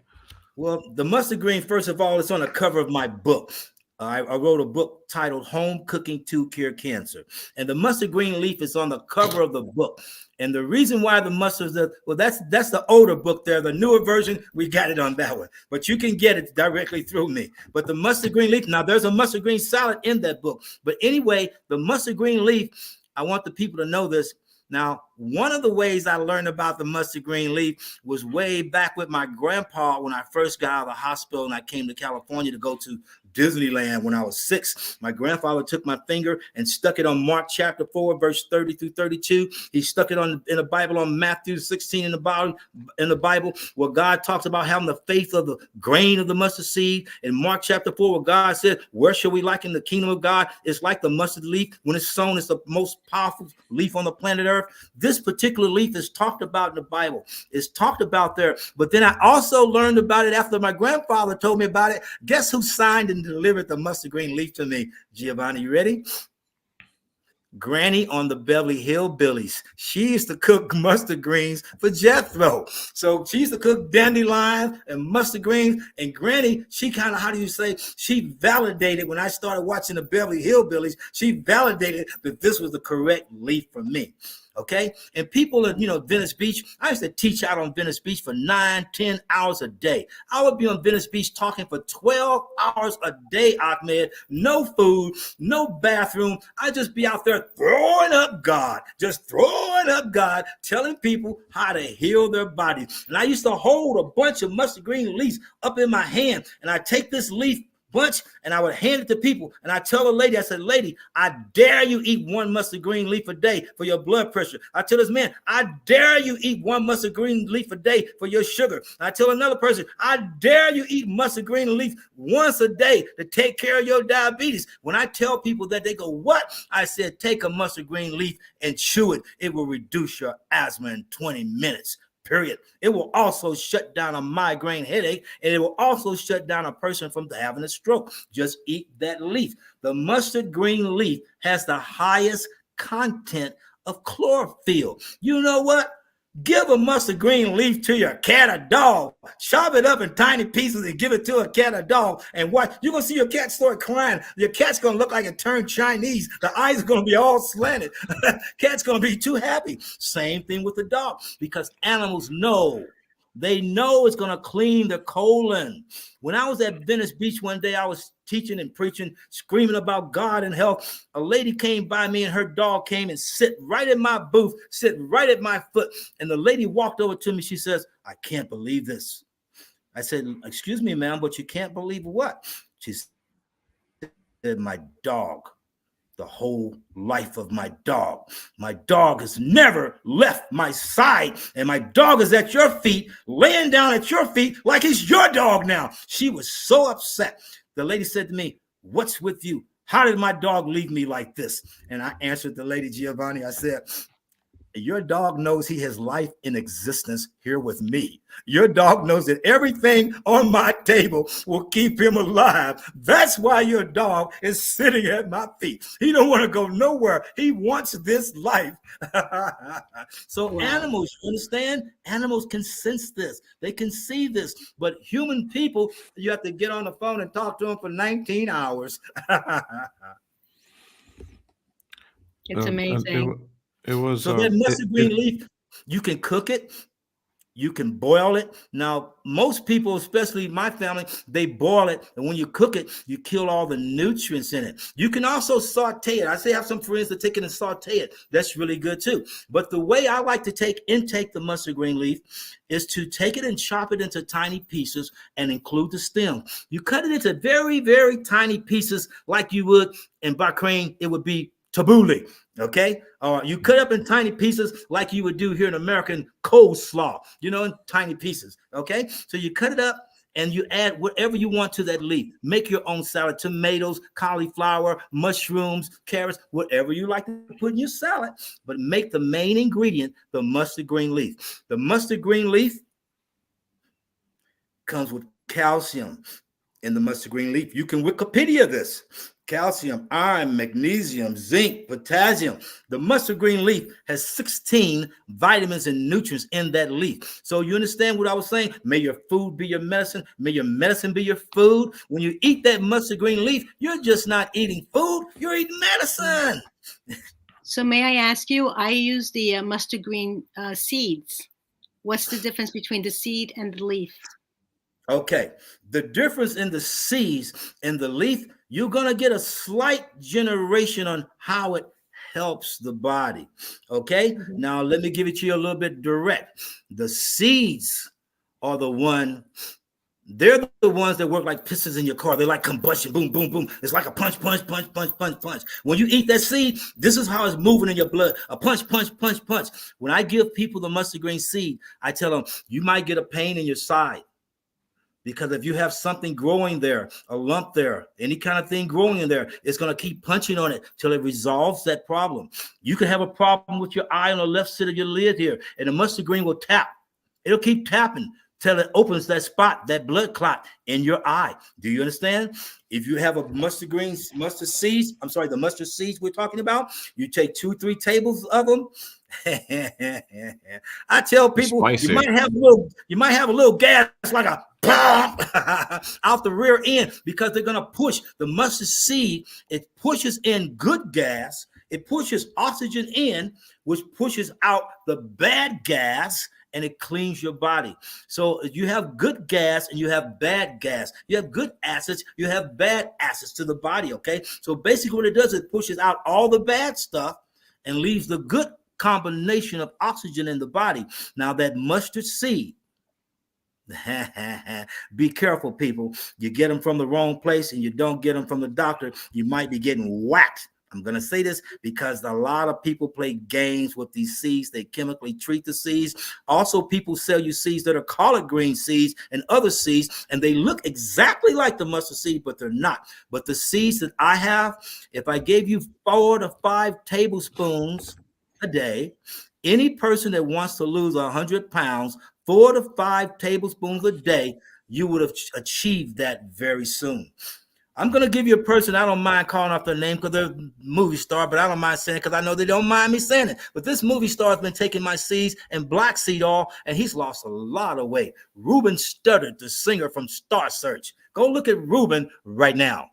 Well, the mustard green, first of all, it's on the cover of my book. I wrote a book titled Home Cooking to Cure Cancer. And the mustard green leaf is on the cover of the book. And the reason why the mustard, that's the older book there. The newer version, we got it on that one. But you can get it directly through me. But the mustard green leaf, now there's a mustard green salad in that book. But anyway, the mustard green leaf, I want the people to know this. Now, one of the ways I learned about the mustard green leaf was way back with my grandpa when I first got out of the hospital and I came to California to go to Disneyland when I was 6. My grandfather took my finger and stuck it on Mark chapter 4, verse 30 through 32. He stuck it in the Bible on Matthew 16 in the Bible, where God talks about having the faith of the grain of the mustard seed. In Mark chapter 4, where God said, where shall we liken the kingdom of God? It's like the mustard leaf. When it's sown, it's the most powerful leaf on the planet Earth. This particular leaf is talked about in the Bible. It's talked about there. But then I also learned about it after my grandfather told me about it. Guess who signed and delivered the mustard green leaf to me? Giovanni, you ready? Granny on the Beverly Hillbillies. She used to cook mustard greens for Jethro. So she used to cook dandelions and mustard greens. And Granny, she kind of, how do you say, she validated when I started watching the Beverly Hillbillies, she validated that this was the correct leaf for me. Okay. And people at, Venice Beach, I used to teach out on Venice Beach for 9-10 hours a day. I would be on Venice Beach talking for 12 hours a day, Ahmed. No food, no bathroom. I just be out there throwing up God, telling people how to heal their bodies. And I used to hold a bunch of mustard green leaves up in my hand, and I take this leaf bunch and I would hand it to people, and I tell a lady, I said, lady, I dare you eat 1 mustard green leaf a day for your blood pressure. I tell this man, I dare you eat 1 mustard green leaf a day for your sugar. I tell another person, I dare you eat mustard green leaf once a day to take care of your diabetes. When I tell people that, they go, what? I said, take a mustard green leaf and chew it. It will reduce your asthma in 20 minutes. Period. It will also shut down a migraine headache, and it will also shut down a person from having a stroke. Just eat that leaf. The mustard green leaf has the highest content of chlorophyll. You know what? Give a mustard green leaf to your cat or dog. Chop it up in tiny pieces and give it to a cat or dog. And watch, you're going to see your cat start crying. Your cat's going to look like it turned Chinese. The eyes are going to be all slanted. Cat's going to be too happy. Same thing with the dog, because animals know. They know it's going to clean the colon. When I was at Venice Beach one day, I was teaching and preaching, screaming about God and health. A lady came by me and her dog came and sit right in my booth, sit right at my foot. And the lady walked over to me. She says, I can't believe this. I said, excuse me, ma'am, but you can't believe what? She said, my dog. The whole life of my dog. My dog has never left my side, and my dog is at your feet, laying down at your feet like he's your dog now. She was so upset. The lady said to me, what's with you? How did my dog leave me like this? And I answered the lady, Giovanni, I said, your dog knows he has life in existence here with me. Your dog knows that everything on my table will keep him alive. That's why your dog is sitting at my feet. He don't want to go nowhere. He wants this life. So wow. Animals, you understand? Animals can sense this. They can see this. But human people, you have to get on the phone and talk to them for 19 hours. It's amazing. It was so that mustard green leaf, you can cook it, you can boil it. Now, most people, especially my family, they boil it, and when you cook it, you kill all the nutrients in it. You can also saute it. I say I have some friends that take it and saute it. That's really good too. But the way I like to intake the mustard green leaf is to take it and chop it into tiny pieces and include the stem. You cut it into very, very tiny pieces like you would in Bahrain, it would be tabbouleh. Okay, or you cut up in tiny pieces like you would do here in American coleslaw, in tiny pieces. Okay, so you cut it up and you add whatever you want to that leaf. Make your own salad: tomatoes, cauliflower, mushrooms, carrots, whatever you like to put in your salad. But make the main ingredient the mustard green leaf. The mustard green leaf comes with calcium in the mustard green leaf. You can Wikipedia this. Calcium, iron, magnesium, zinc, potassium. The mustard green leaf has 16 vitamins and nutrients in that leaf. So you understand what I was saying? May your food be your medicine. May your medicine be your food. When you eat that mustard green leaf, you're just not eating food. You're eating medicine. So may I ask you, I use the mustard green seeds. What's the difference between the seed and the leaf? Okay. The difference in the seeds and the leaf, you're going to get a slight generation on how it helps the body. Okay. Mm-hmm. Now, let me give it to you a little bit direct. The seeds are the one They're the ones that work like pistons in your car. They're like combustion, boom, boom, boom. It's like a punch, punch, punch, punch, punch, punch. When you eat that seed, this is how it's moving in your blood. A punch, punch, punch, punch. When I give people the mustard green seed, I tell them, you might get a pain in your side. Because if you have something growing there, a lump there, any kind of thing growing in there, it's going to keep punching on it till it resolves that problem. You can have a problem with your eye on the left side of your lid here, and the mustard green will tap. It'll keep tapping till it opens that spot, that blood clot in your eye. Do you understand? If you have a mustard seeds we're talking about, you take 2-3 tables of them. I tell people Spicy. you might have a little gas like a bomb out the rear end, because they're going to push the mustard seed. It pushes in good gas. It pushes oxygen in, which pushes out the bad gas, and it cleans your body. So you have good gas and you have bad gas. You have good acids, you have bad acids to the body, okay? So basically what it does is it pushes out all the bad stuff and leaves the good combination of oxygen in the body. Now that mustard seed, be careful, people. You get them from the wrong place and you don't get them from the doctor, you might be getting whacked. I'm going to say this because a lot of people play games with these seeds. They chemically treat the seeds. Also, people sell you seeds that are collard green seeds and other seeds, and they look exactly like the mustard seed, but they're not. But the seeds that I have, if I gave you 4 to 5 tablespoons a day, any person that wants to lose 100 pounds, 4 to 5 tablespoons a day, you would have achieved that very soon. I'm going to give you a person, I don't mind calling off their name because they're a movie star, but I don't mind saying it because I know they don't mind me saying it. But this movie star has been taking my seeds and black seed oil, and he's lost a lot of weight. Ruben Studdard, the singer from Star Search. Go look at Ruben right now.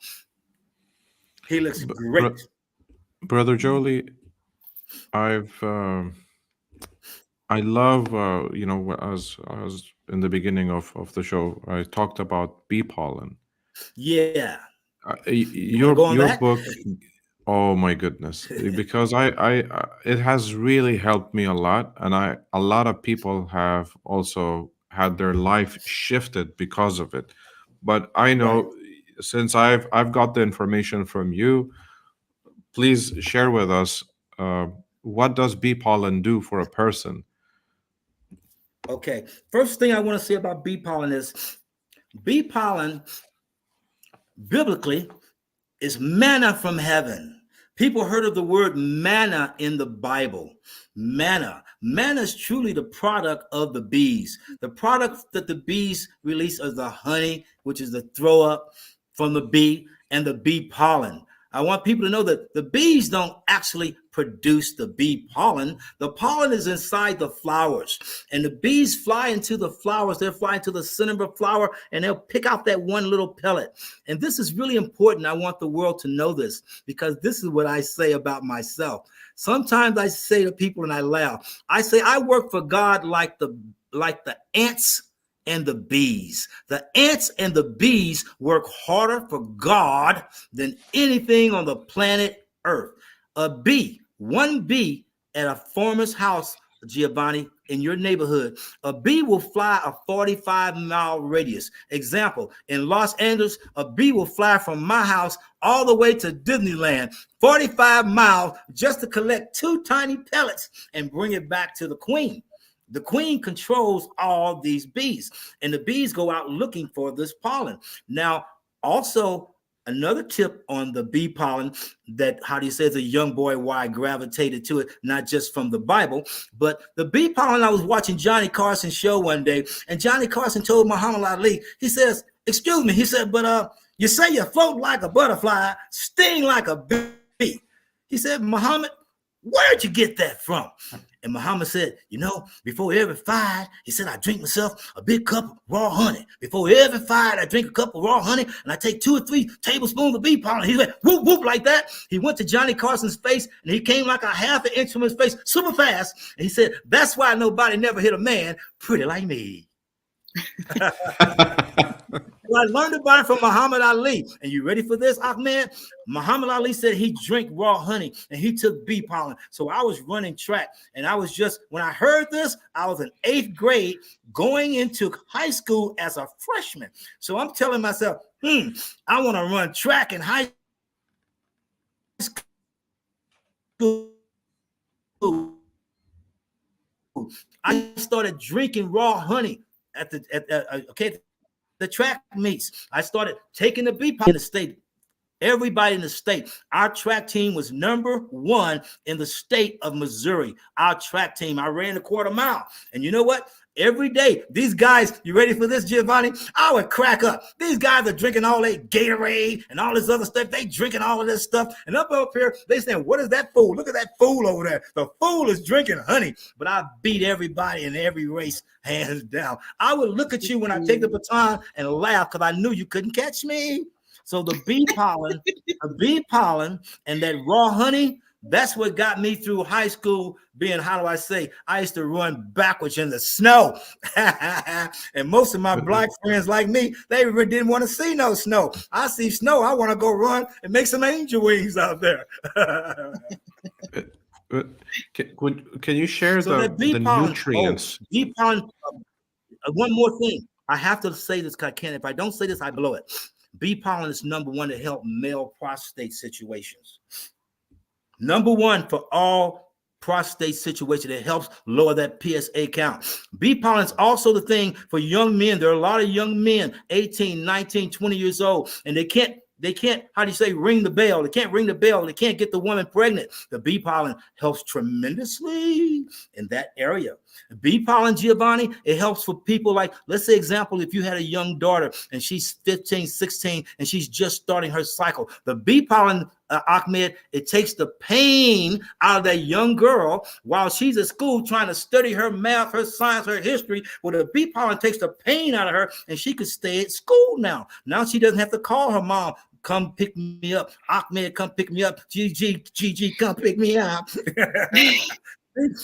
He looks great. Brother Jollie, I love, as in the beginning of the show, I talked about bee pollen. Yeah. Your book, oh my goodness, because I it has really helped me a lot, and a lot of people have also had their life shifted because of it. But I know, since I've got the information from you, please share with us, what does bee pollen do for a person? Okay, first thing I want to say about bee pollen is bee pollen biblically is manna from heaven. People heard of the word manna in the Bible. Manna is truly the product of the bees. The product that the bees release is the honey, which is the throw up from the bee, and the bee pollen. I want people to know that the bees don't actually produce the bee pollen. The pollen is inside the flowers, and the bees fly into the flowers. They'll fly into the center of a flower, and they'll pick out that one little pellet. And this is really important. I want the world to know this, because this is what I say about myself. Sometimes I say to people, and I laugh, I say I work for God like the ants and the bees. The ants and the bees work harder for God than anything on the planet Earth. One bee at a farmer's house, Giovanni, in your neighborhood, a bee will fly a 45-mile radius. Example, in Los Angeles, a bee will fly from my house all the way to Disneyland, 45 miles, just to collect 2 tiny pellets and bring it back to the queen. The queen controls all these bees, and the bees go out looking for this pollen. Now, also, another tip on the bee pollen that, as a young boy, why I gravitated to it, not just from the Bible, but the bee pollen, I was watching Johnny Carson's show one day, and Johnny Carson told Muhammad Ali, he says, excuse me, he said, but you say you float like a butterfly, sting like a bee. He said, Muhammad, where'd you get that from? And Muhammad said, before every fight, he said, I drink myself a big cup of raw honey. Before every fight, I drink a cup of raw honey, and I take 2 or 3 tablespoons of bee pollen. He went, whoop, whoop, like that. He went to Johnny Carson's face, and he came like a half an inch from his face, super fast. And he said, that's why nobody never hit a man pretty like me. Well, I learned about it from Muhammad Ali. And you ready for this, Ahmed? Muhammad Ali said he drank raw honey and he took bee pollen. So I was running track, and I was just, when I heard this, I was in 8th grade going into high school as a freshman. So I'm telling myself, I want to run track in high school. I started drinking raw honey at the track meets. I started taking the bee pollen in the state. Everybody in the state. Our track team was #1 in the state of Missouri. Our track team. I ran the quarter mile. And you know what? Every day, these guys, you ready for this, Giovanni? I would crack up. These guys are drinking all that Gatorade and all this other stuff. They drinking all of this stuff. And up here, they saying, what is that fool? Look at that fool over there. The fool is drinking honey. But I beat everybody in every race, hands down. I would look at you when I take the baton and laugh because I knew you couldn't catch me. So the bee pollen and that raw honey, that's what got me through high school being, how do I say, I used to run backwards in the snow. And most of my black friends like me, they didn't want to see no snow. I see snow, I want to go run and make some angel wings out there. Can you share the nutrients? Bee pollen, one more thing. I have to say this because I can't. If I don't say this, I blow it. Bee pollen is #1 to help male prostate situations. #1 for all prostate situations. It helps lower that PSA count. Bee pollen is also the thing for young men. There are a lot of young men, 18, 19, 20 years old, and they can't, how do you say, ring the bell? They can't ring the bell. They can't get the woman pregnant. The bee pollen helps tremendously in that area. Bee pollen, Giovanni, it helps for people like, let's say, example, if you had a young daughter and she's 15, 16, and she's just starting her cycle. The bee pollen, Ahmed, it takes the pain out of that young girl while she's at school trying to study her math, her science, her history. Well, the bee pollen takes the pain out of her and she could stay at school now. Now she doesn't have to call her mom, come pick me up. Ahmed, come pick me up. Gigi, come pick me up.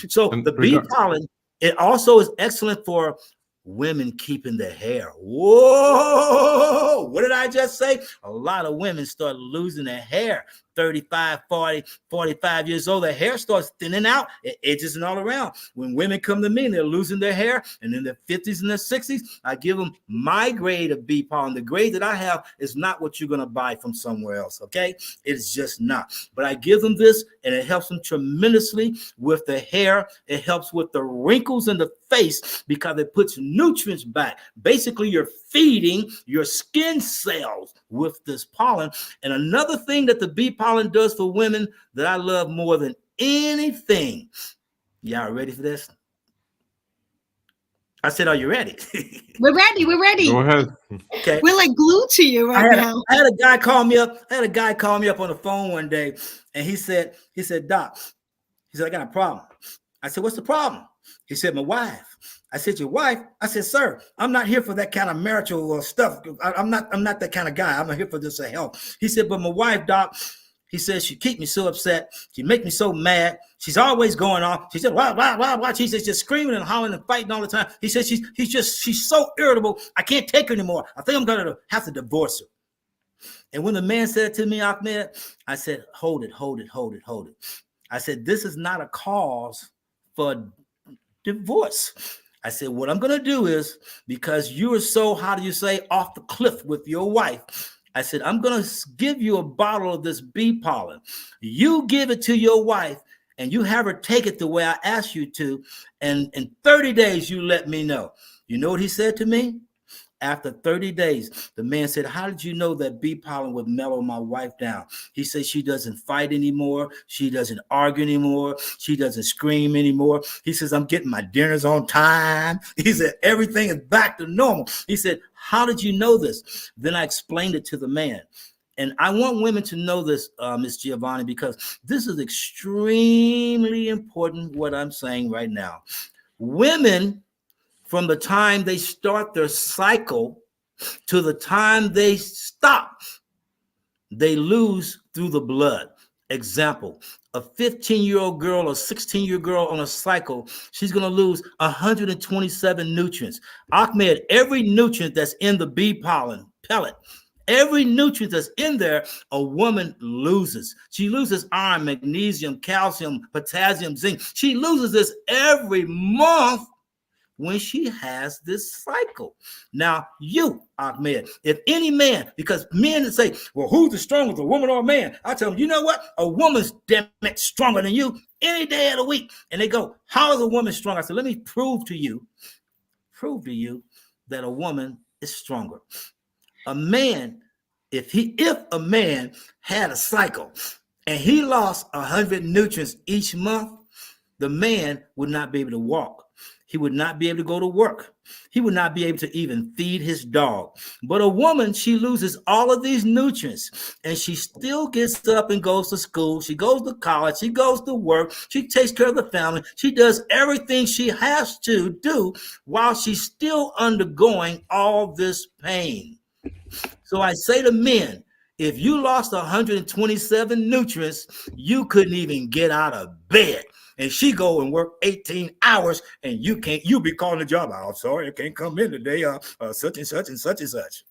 So the bee pollen, it also is excellent for women keeping their hair. Whoa, what did I just say? A lot of women start losing their hair. 35, 40, 45 years old, their hair starts thinning out, it edges and all around. When women come to me and they're losing their hair, and in their 50s and their 60s, I give them my grade of bee pollen. The grade that I have is not what you're going to buy from somewhere else, okay? It's just not. But I give them this, and it helps them tremendously with the hair. It helps with the wrinkles in the face because it puts nutrients back. Basically, you're feeding your skin cells with this pollen. And another thing that the bee pollen does for women that I love more than anything. Y'all ready for this? I said, are you ready? We're ready. We're ready. Go ahead. Okay. We're like glued to you right now. I had a guy call me up. I had a guy call me up on the phone one day, and he said, Doc, he said, I got a problem. I said, what's the problem? He said, my wife. I said, your wife? I said, sir, I'm not here for that kind of marital stuff. I'm not that kind of guy. I'm not here for this help. He said, but my wife, Doc, he says, she keep me so upset. She make me so mad. She's always going off. She said, why? She says, just screaming and hollering and fighting all the time. He says, she's so irritable. I can't take her anymore. I think I'm going to have to divorce her. And when the man said to me, Ahmed, I said, hold it. I said, this is not a cause for divorce. I said, what I'm going to do is, because you are so, how do you say, off the cliff with your wife, I said, I'm going to give you a bottle of this bee pollen. You give it to your wife and you have her take it the way I asked you to. And in 30 days, you let me know. You know what he said to me? After 30 days, the man said, how did you know that bee pollen would mellow my wife down? He said, she doesn't fight anymore. She doesn't argue anymore. She doesn't scream anymore. He says, I'm getting my dinners on time. He said, everything is back to normal. He said, how did you know this? Then I explained it to the man. And I want women to know this, Ms. Giovanni, because this is extremely important, what I'm saying right now. Women, from the time they start their cycle to the time they stop, they lose through the blood. Example, a 15-year-old girl or 16-year-old girl on a cycle, she's going to lose 127 nutrients. Ahmed, every nutrient that's in the bee pollen, pellet. Every nutrient that's in there, a woman loses. She loses iron, magnesium, calcium, potassium, zinc. She loses this every month when she has this cycle. Now, you, Ahmed, if any man, because men say, well, who's the strongest, a woman or a man? I tell them, you know what? A woman's damn it stronger than you any day of the week. And they go, how is a woman strong? I said, let me prove to you that a woman is stronger. A man, if a man had a cycle and he lost 100 nutrients each month, the man would not be able to walk. He would not be able to go to work. He would not be able to even feed his dog. But a woman, she loses all of these nutrients and she still gets up and goes to school. She goes to college. She goes to work. She takes care of the family. She does everything she has to do while she's still undergoing all this pain. So I say to men, if you lost 127 nutrients, you couldn't even get out of bed. And she go and work 18 hours and you be calling the job. I'm sorry, I can't come in today. Such and such and such and such.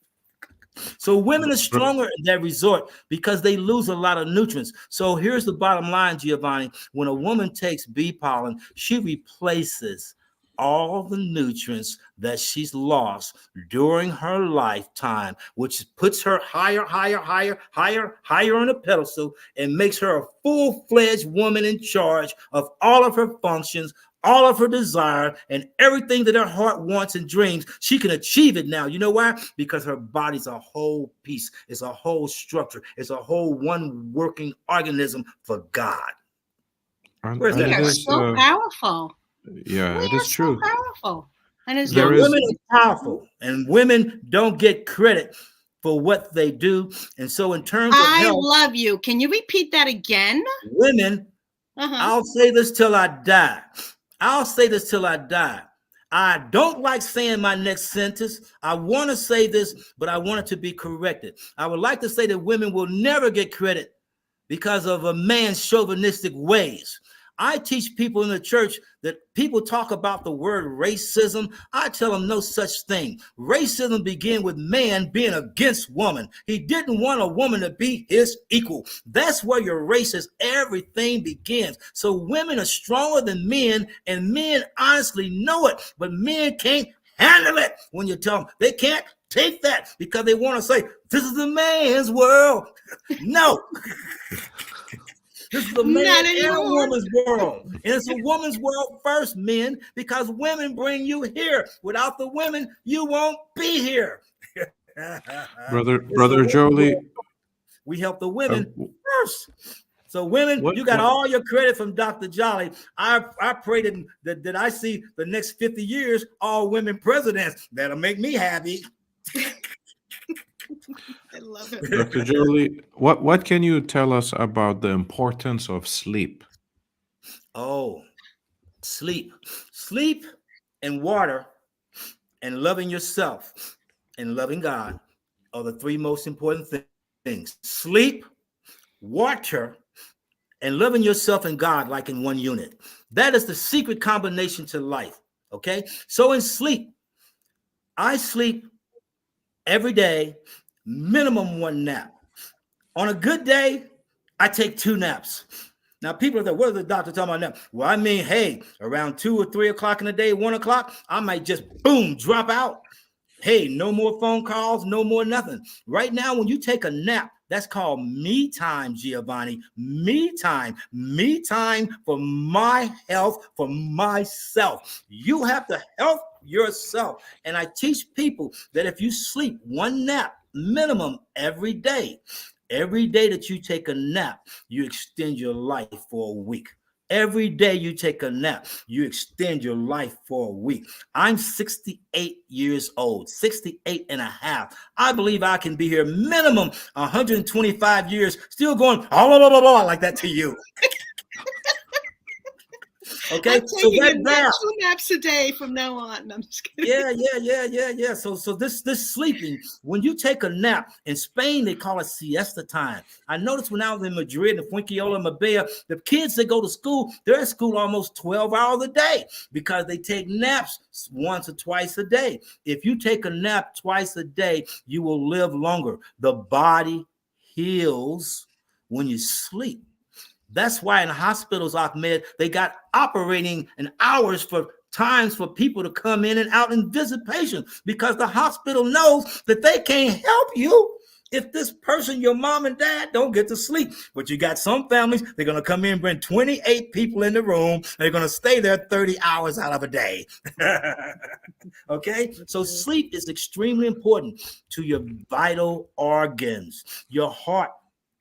So women are stronger in that resort because they lose a lot of nutrients. So here's the bottom line, Giovanni. When a woman takes bee pollen, she replaces all the nutrients that she's lost during her lifetime, which puts her higher on a pedestal and makes her a full-fledged woman in charge of all of her functions, all of her desire, and everything that her heart wants and dreams. She can achieve it now. You know why? Because her body's a whole piece. It's a whole structure. It's a whole one working organism for God. Where's that? It is so powerful. Yeah, it is true. So powerful. And it's women are powerful, and women don't get credit for what they do. And so in terms of health, I love you. Can you repeat that again? Women, I'll say this till I die. I don't like saying my next sentence. I want to say this, but I want it to be corrected. I would like to say that women will never get credit because of a man's chauvinistic ways. I teach people in the church that people talk about the word racism. I tell them no such thing. Racism began with man being against woman. He didn't want a woman to be his equal. That's where your racist everything begins. So women are stronger than men, and men honestly know it, but men can't handle it when you tell them. They can't take that because they want to say, this is a man's world. No. This is a man and a woman's world. And it's a woman's world first, men, because women bring you here. Without the women, you won't be here. Brother Jollie. We help the women first. So women, you got all your credit from Dr. Jollie. I pray that I see the next 50 years, all women presidents. That'll make me happy. I love it. Dr. Jollie, what can you tell us about the importance of sleep? Oh, sleep. Sleep and water and loving yourself and loving God are the three most important things. Sleep, water, and loving yourself and God like in one unit. That is the secret combination to life, okay? So in sleep, I sleep every day, minimum one nap. On a good day, I take 2 naps. Now, people are like, what is the doctor talking about nap? Well, I mean, hey, around 2 or 3 o'clock in the day, 1 o'clock, I might just, boom, drop out. Hey, no more phone calls, no more nothing. Right now, when you take a nap, that's called me time, Giovanni. Me time for my health, for myself. You have to help yourself. And I teach people that if you sleep 1 nap minimum every day that you take a nap, you extend your life for a week. Every day you take a nap, you extend your life for a week. I'm 68 years old, 68 and a half. I believe I can be here minimum 125 years, still going like that to you. Okay, I'm so taking that a nap, nap. 2 naps a day from now on. I'm just kidding. Yeah. So this sleeping, when you take a nap in Spain, they call it siesta time. I noticed when I was in Madrid and Fuengirola, Marbella, the kids that go to school, they're at school almost 12 hours a day because they take naps once or twice a day. If you take a nap twice a day, you will live longer. The body heals when you sleep. That's why in hospitals, Ahmed, they got operating and hours for times for people to come in and out and visit patients, because the hospital knows that they can't help you if this person, your mom and dad, don't get to sleep. But you got some families, they're going to come in and bring 28 people in the room. They're going to stay there 30 hours out of a day. Okay? So sleep is extremely important to your vital organs, your heart,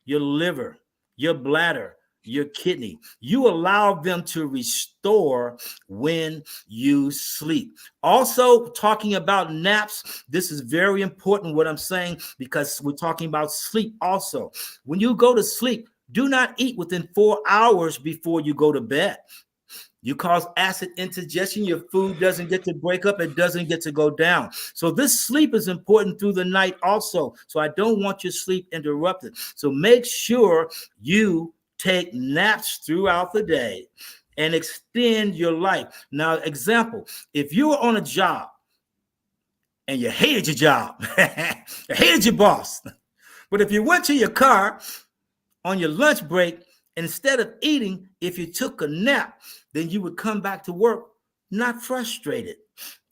your liver, your bladder, your kidney. You allow them to restore when you sleep. Also, talking about naps, this is very important what I'm saying, because we're talking about sleep also. When you go to sleep, do not eat within 4 hours before you go to bed. You cause acid indigestion. Your food doesn't get to break up. It doesn't get to go down. So this sleep is important through the night also. So I don't want your sleep interrupted. So make sure you take naps throughout the day and extend your life. Now, example, if you were on a job and you hated your job, you hated your boss, but if you went to your car on your lunch break, instead of eating, if you took a nap, then you would come back to work not frustrated.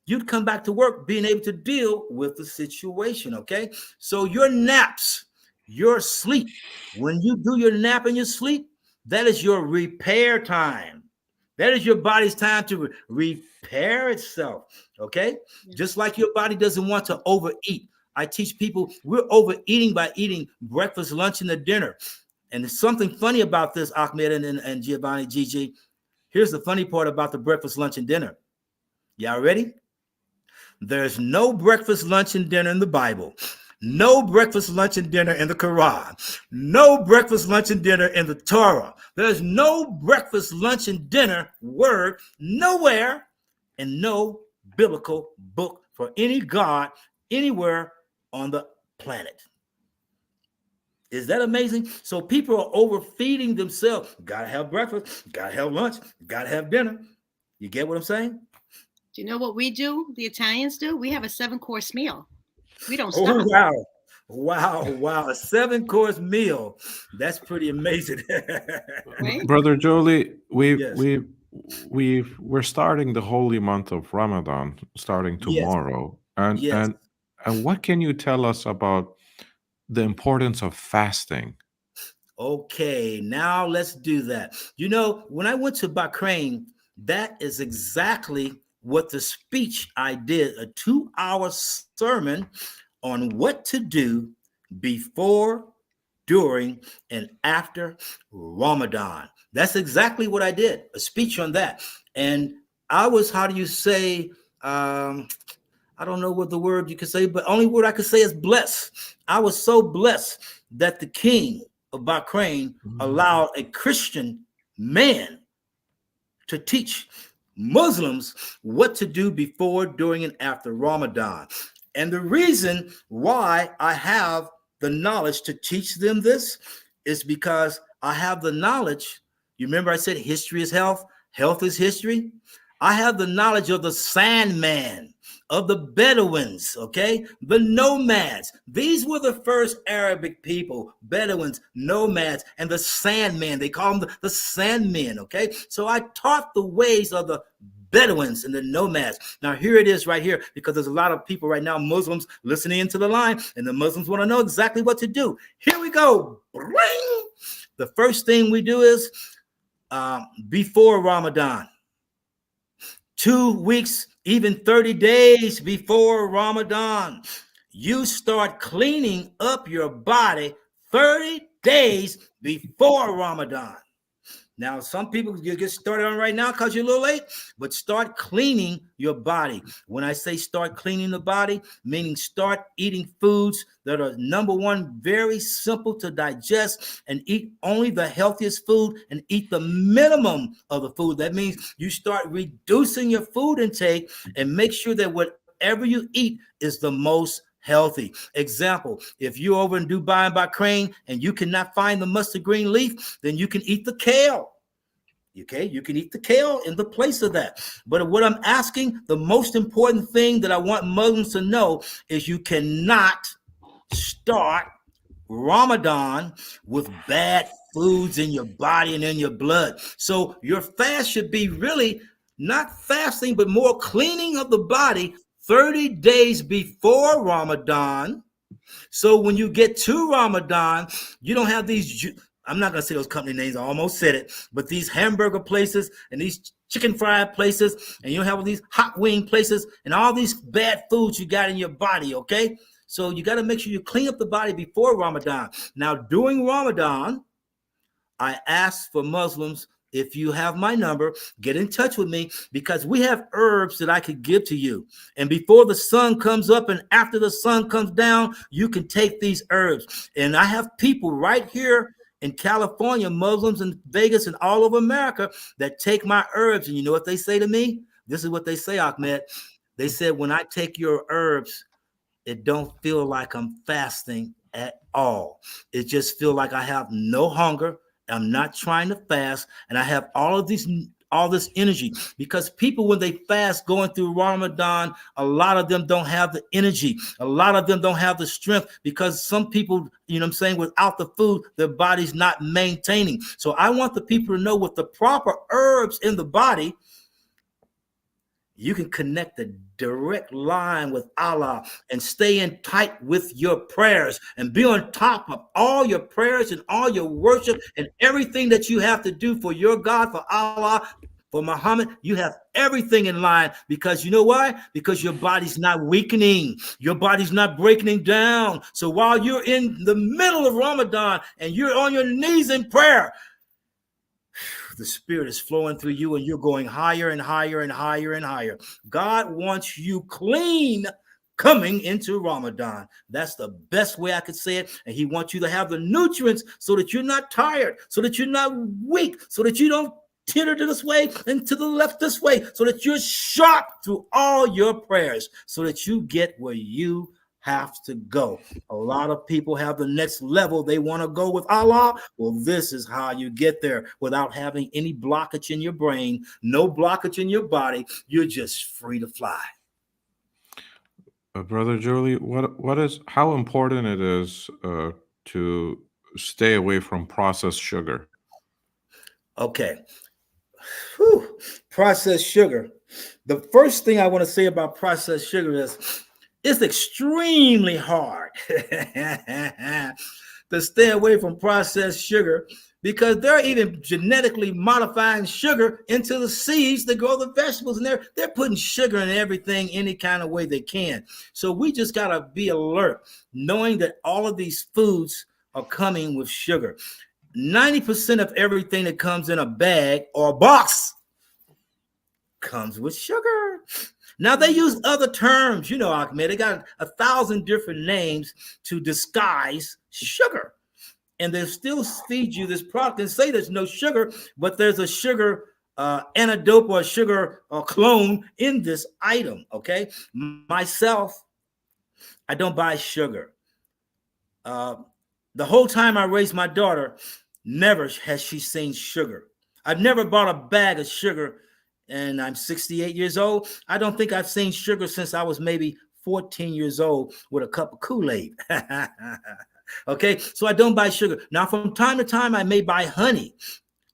You'd come back to work being able to deal with the situation, okay? So your naps, your sleep, when you do your nap and your sleep, that is your repair time. That is your body's time to repair itself, okay? Yeah. Just like your body doesn't want to overeat. I teach people we're overeating by eating breakfast, lunch, and the dinner. And there's something funny about this, Ahmed and Giovanni, Gigi. Here's the funny part about the breakfast, lunch, and dinner. Y'all ready? There's no breakfast, lunch, and dinner in the Bible. No breakfast, lunch, and dinner in the Quran. No breakfast, lunch, and dinner in the Torah. There's no breakfast, lunch, and dinner word nowhere in no biblical book for any God anywhere on the planet. Is that amazing? So people are overfeeding themselves. Gotta have breakfast, gotta have lunch, gotta have dinner. You get what I'm saying? Do you know what we do? The Italians do? We have a 7-course meal. We don't stop. Oh, wow. A 7-course meal. That's pretty amazing. Right? Brother Jollie, we're starting the holy month of Ramadan starting tomorrow. Yes. And what can you tell us about the importance of fasting? Okay, now let's do that. You know, when I went to Bahrain, that is exactly what the speech I did, a 2-hour sermon on what to do before, during, and after Ramadan. That's exactly what I did, a speech on that. And I was, how do you say, I don't know what the word you could say, but only word I could say is blessed. I was so blessed that the king of Bahrain allowed a Christian man to teach Muslims what to do before, during, and after Ramadan. And the reason why I have the knowledge to teach them this is because I have the knowledge. You remember I said history is health, health is history. I have the knowledge of the sandman, of the Bedouins, okay? The nomads. These were the first Arabic people, Bedouins, nomads, and the sandman. They call them the sandmen, okay? So I taught the ways of the Bedouins and the nomads. Now here it is right here, because there's a lot of people right now, Muslims, listening into the line, and the Muslims want to know exactly what to do. Here we go. Bring. The first thing we do is before Ramadan, 2 weeks, even 30 days before Ramadan, you start cleaning up your body 30 days before Ramadan. Now, some people you get started on right now because you're a little late, but start cleaning your body. When I say start cleaning the body, meaning start eating foods that are, number one, very simple to digest, and eat only the healthiest food and eat the minimum of the food. That means you start reducing your food intake and make sure that whatever you eat is the most healthy. Example, if you're over in Dubai and Bahrain and you cannot find the mustard green leaf, then you can eat the kale. Okay, you can eat the kale in the place of that. But what I'm asking, the most important thing that I want Muslims to know is you cannot start Ramadan with bad foods in your body and in your blood. So your fast should be really not fasting, but more cleaning of the body 30 days before Ramadan. So when you get to Ramadan, you don't have these, I'm not going to say those company names, I almost said it, but these hamburger places and these chicken fried places, and you don't have all these hot wing places and all these bad foods you got in your body, okay? So you got to make sure you clean up the body before Ramadan. Now, during Ramadan, I ask for Muslims, if you have my number, get in touch with me, because we have herbs that I could give to you. And before the sun comes up and after the sun comes down, you can take these herbs. And I have people right here in California, Muslims in Vegas and all over America, that take my herbs. And you know what they say to me? This is what they say, Ahmed. They said, when I take your herbs, it don't feel like I'm fasting at all. It just feels like I have no hunger. I'm not trying to fast, and I have all this energy, because people, when they fast going through Ramadan, a lot of them don't have the energy. A lot of them don't have the strength, because some people, you know what I'm saying, without the food, their body's not maintaining. So I want the people to know, with the proper herbs in the body, you can connect a direct line with Allah and stay in tight with your prayers and be on top of all your prayers and all your worship and everything that you have to do for your God, for Allah, for Muhammad. You have everything in line, because you know why? Because your body's not weakening. Your body's not breaking down. So while you're in the middle of Ramadan and you're on your knees in prayer, the Spirit is flowing through you, and you're going higher and higher and higher and higher. God wants you clean coming into Ramadan. That's the best way I could say it. And He wants you to have the nutrients so that you're not tired, so that you're not weak, so that you don't teeter to this way and to the left this way, so that you're sharp through all your prayers, so that you get where you have to go. A lot of people have the next level they want to go with Allah. Well, this is how you get there without having any blockage in your brain, no blockage in your body. You're just free to fly. Brother Jollie, how important it is to stay away from processed sugar? Okay. Processed sugar. The first thing I want to say about processed sugar is, it's extremely hard to stay away from processed sugar, because they're even genetically modifying sugar into the seeds that grow the vegetables, and they're putting sugar in everything any kind of way they can. So we just got to be alert, knowing that all of these foods are coming with sugar. 90% of everything that comes in a bag or a box comes with sugar. Now, they use other terms, you know, Ahmed. They got 1,000 different names to disguise sugar. And they still feed you this product and say there's no sugar, but there's a sugar antidote or a sugar clone in this item, okay? Myself, I don't buy sugar. The whole time I raised my daughter, never has she seen sugar. I've never bought a bag of sugar, and I'm 68 years old. I don't think I've seen sugar since I was maybe 14 years old with a cup of Kool-Aid. Okay, so I don't buy sugar. Now, from time to time, I may buy honey,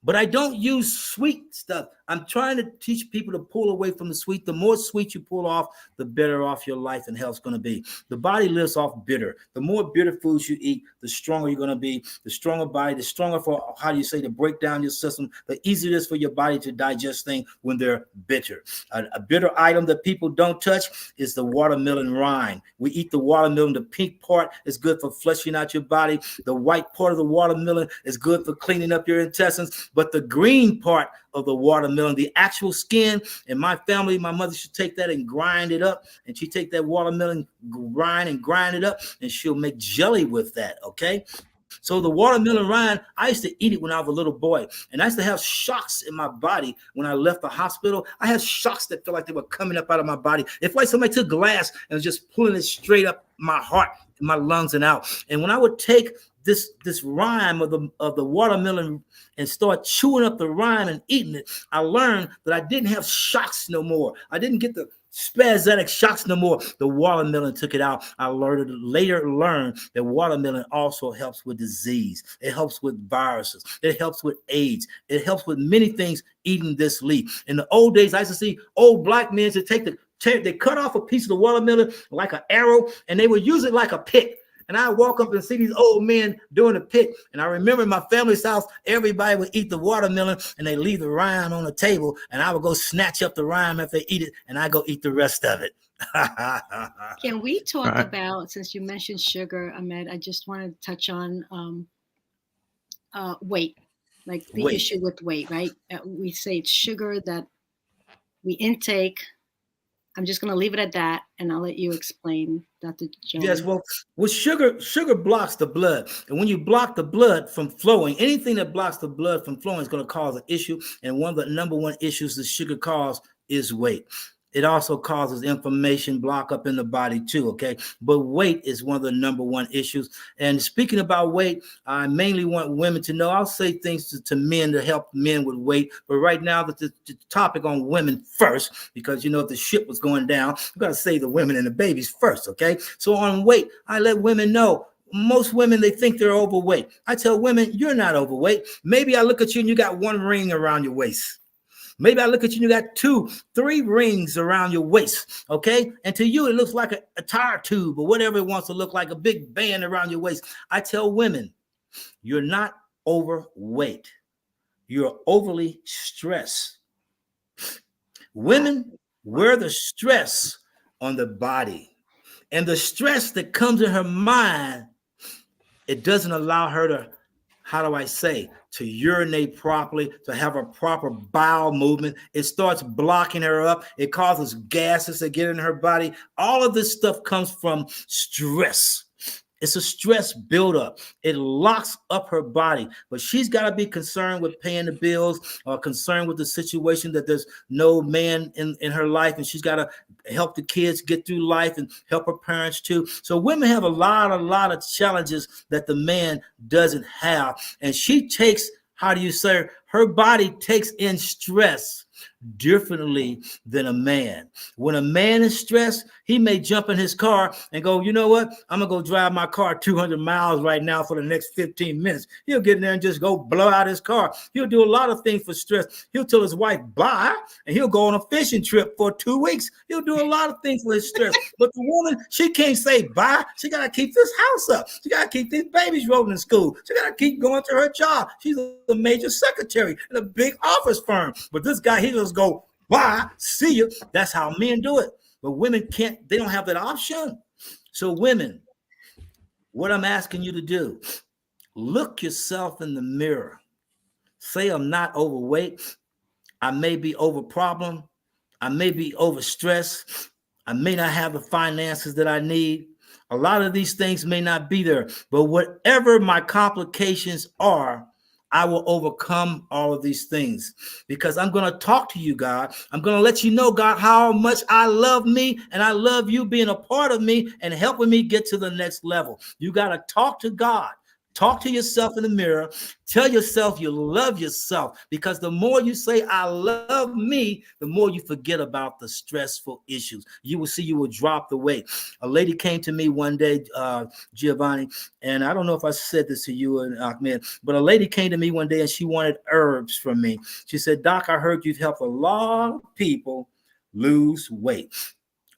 but I don't use sweet stuff. I'm trying to teach people to pull away from the sweet. The more sweet you pull off, the better off your life and health's going to be. The body lives off bitter. The more bitter foods you eat, the stronger you're going to be. The stronger body, the stronger for, how do you say, to break down your system, the easier it is for your body to digest things when they're bitter. A bitter item that people don't touch is the watermelon rind. We eat the watermelon. The pink part is good for flushing out your body. The white part of the watermelon is good for cleaning up your intestines. But the green part of the watermelon, the actual skin, in my family, my mother should take that and grind it up. And she take that watermelon rind and grind it up, and she'll make jelly with that, okay? So the watermelon rind, I used to eat it when I was a little boy. And I used to have shocks in my body when I left the hospital. I had shocks that felt like they were coming up out of my body. It's like somebody took glass and was just pulling it straight up my heart, my lungs, and out. And when I would take this rind of the watermelon and start chewing up the rind and eating it, I learned that I didn't have shocks no more. I didn't get the spasmodic shocks no more. The watermelon took it out. I later learned that watermelon also helps with disease. It helps with viruses. It helps with AIDS. It helps with many things eating this leaf. In the old days, I used to see old black men to they cut off a piece of the watermelon like an arrow, and they would use it like a pick. And I walk up and see these old men doing a pick. And I remember in my family's house, everybody would eat the watermelon and they leave the rind on the table. And I would go snatch up the rind after they eat it, and I go eat the rest of it. Can we talk about, since you mentioned sugar, Ahmed, I just want to touch on weight, like the issue with weight, right? We say it's sugar that we intake. I'm just going to leave it at that, and I'll let you explain, Dr. Jollie. Yes, well, sugar blocks the blood. And when you block the blood from flowing, anything that blocks the blood from flowing is going to cause an issue. And one of the number one issues that sugar causes is weight. It also causes inflammation, block up in the body too, okay? But weight is one of the number one issues. And speaking about weight, I mainly want women to know. I'll say things to men to help men with weight. But right now, the topic on women first, because, if the ship was going down, we've got to save the women and the babies first, okay? So on weight, I let women know. Most women, they think they're overweight. I tell women, you're not overweight. Maybe I look at you and you got one ring around your waist. Maybe I look at you and you got 2, 3 rings around your waist, okay? And to you, it looks like a tire tube or whatever it wants to look like, a big band around your waist. I tell women, you're not overweight. You're overly stressed. Women wear the stress on the body. And the stress that comes in her mind, it doesn't allow her to, to urinate properly, to have a proper bowel movement. It starts blocking her up. It causes gases to get in her body. All of this stuff comes from stress. It's a stress buildup. It locks up her body, but she's got to be concerned with paying the bills or concerned with the situation that there's no man in her life, and she's got to help the kids get through life and help her parents too. So women have a lot of challenges that the man doesn't have, and she takes, her body takes in stress differently than a man. When a man is stressed, he may jump in his car and go, you know what? I'm going to go drive my car 200 miles right now for the next 15 minutes. He'll get in there and just go blow out his car. He'll do a lot of things for stress. He'll tell his wife bye, and he'll go on a fishing trip for 2 weeks. He'll do a lot of things for his stress. But the woman, she can't say bye. She got to keep this house up. She got to keep these babies rolling in school. She got to keep going to her job. She's a major secretary in a big office firm. But this guy, he just go, bye, see you. That's how men do it. But women can't, they don't have that option. So women, what I'm asking you to do, look yourself in the mirror. Say, I'm not overweight. I may be over problem. I may be overstressed. I may not have the finances that I need. A lot of these things may not be there. But whatever my complications are, I will overcome all of these things, because I'm going to talk to you, God. I'm going to let you know, God, how much I love me, and I love you being a part of me and helping me get to the next level. You got to talk to God. Talk to yourself in the mirror. Tell yourself you love yourself, because the more you say, I love me, the more you forget about the stressful issues. You will see you will drop the weight. A lady came to me one day, Giovanni, and I don't know if I said this to you and Ahmed, but a lady came to me one day and she wanted herbs from me. She said, Doc, I heard you've helped a lot of people lose weight.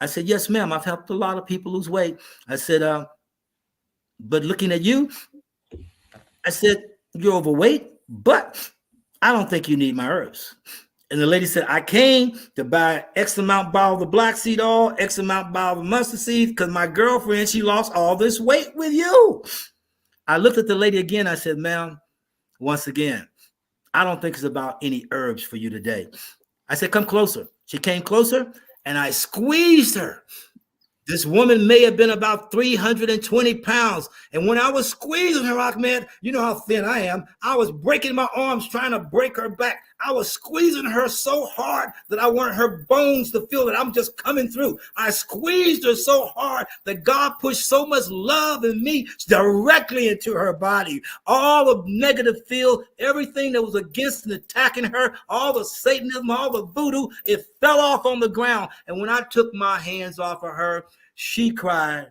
I said, yes, ma'am. I've helped a lot of people lose weight. I said, but looking at you, I said, you're overweight, but I don't think you need my herbs. And the lady said, I came to buy X amount bottle of the black seed oil, X amount bottle of mustard seed, because my girlfriend, she lost all this weight with you. I looked at the lady again. I said, ma'am, once again, I don't think it's about any herbs for you today. I said, come closer. She came closer and I squeezed her. This woman may have been about 320 pounds. And when I was squeezing her, Ahmed, you know how thin I am. I was breaking my arms trying to break her back. I was squeezing her so hard that I wanted her bones to feel that I'm just coming through. I squeezed her so hard that God pushed so much love in me directly into her body. All the negative feel, everything that was against and attacking her, all the Satanism, all the voodoo, it fell off on the ground. And when I took my hands off of her, she cried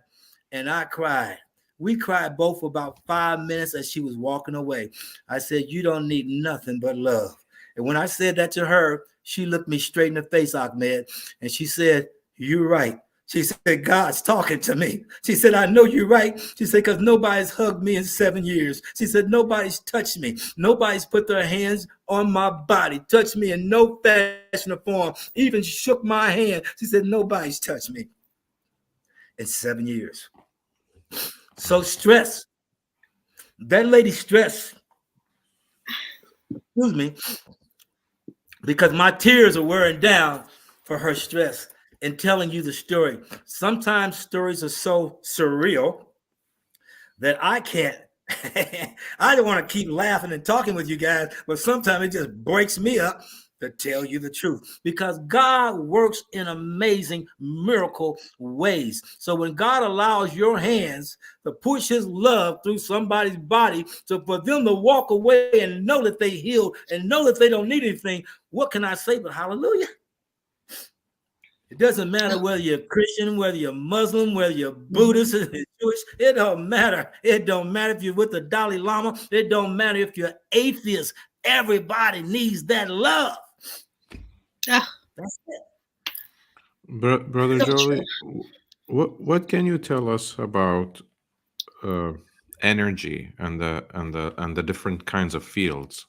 and I cried. We cried both for about 5 minutes as she was walking away. I said, you don't need nothing but love. And when I said that to her, she looked me straight in the face, Ahmed, and she said, you're right. She said, God's talking to me. She said, I know you're right. She said, because nobody's hugged me in 7 years. She said, nobody's touched me. Nobody's put their hands on my body, touched me in no fashion or form, even shook my hand. She said, nobody's touched me in 7 years. So stress, that lady stressed, excuse me, because my tears are wearing down for her stress and telling you the story. Sometimes stories are so surreal that I can't, I don't want to keep laughing and talking with you guys, but sometimes it just breaks me up to tell you the truth, because God works in amazing miracle ways. So when God allows your hands to push his love through somebody's body, so for them to walk away and know that they healed and know that they don't need anything, what can I say but hallelujah? It doesn't matter whether you're Christian, whether you're Muslim, whether you're Buddhist, Jewish. It don't matter. It don't matter if you're with the Dalai Lama. It don't matter if you're atheist. Everybody needs that love. That's it. Brother Jollie, what can you tell us about energy and the different kinds of fields?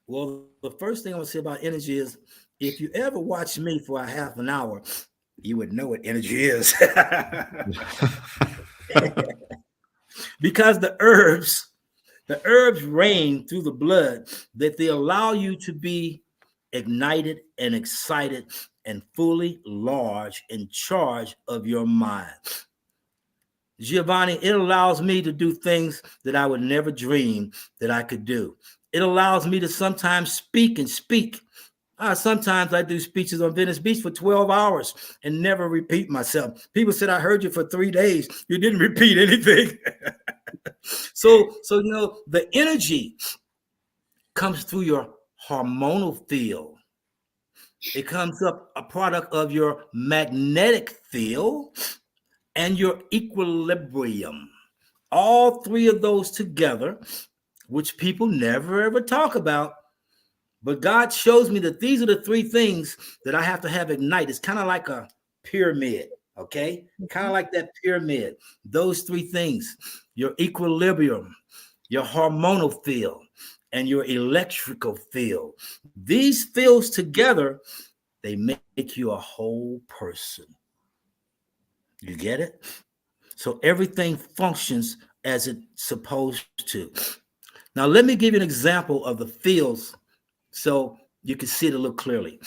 Well, the first thing I want to say about energy is, if you ever watch me for a half an hour, you would know what energy is. Because the herbs rain through the blood, that they allow you to be ignited and excited and fully large in charge of your mind. Giovanni, it allows me to do things that I would never dream that I could do. It allows me to sometimes speak and speak. Sometimes I do speeches on Venice Beach for 12 hours and never repeat myself. People said, I heard you for 3 days. You didn't repeat anything. So, you know, the energy comes through your hormonal field. It comes up a product of your magnetic field and your equilibrium. All three of those together, which people never ever talk about. But God shows me that these are the three things that I have to have ignite. It's kind of like a pyramid, okay? Kind of like that pyramid. Those three things, your equilibrium, your hormonal field, and your electrical field. These fields together, they make you a whole person. You get it? So everything functions as it's supposed to. Now, let me give you an example of the fields so you can see it a little clearly.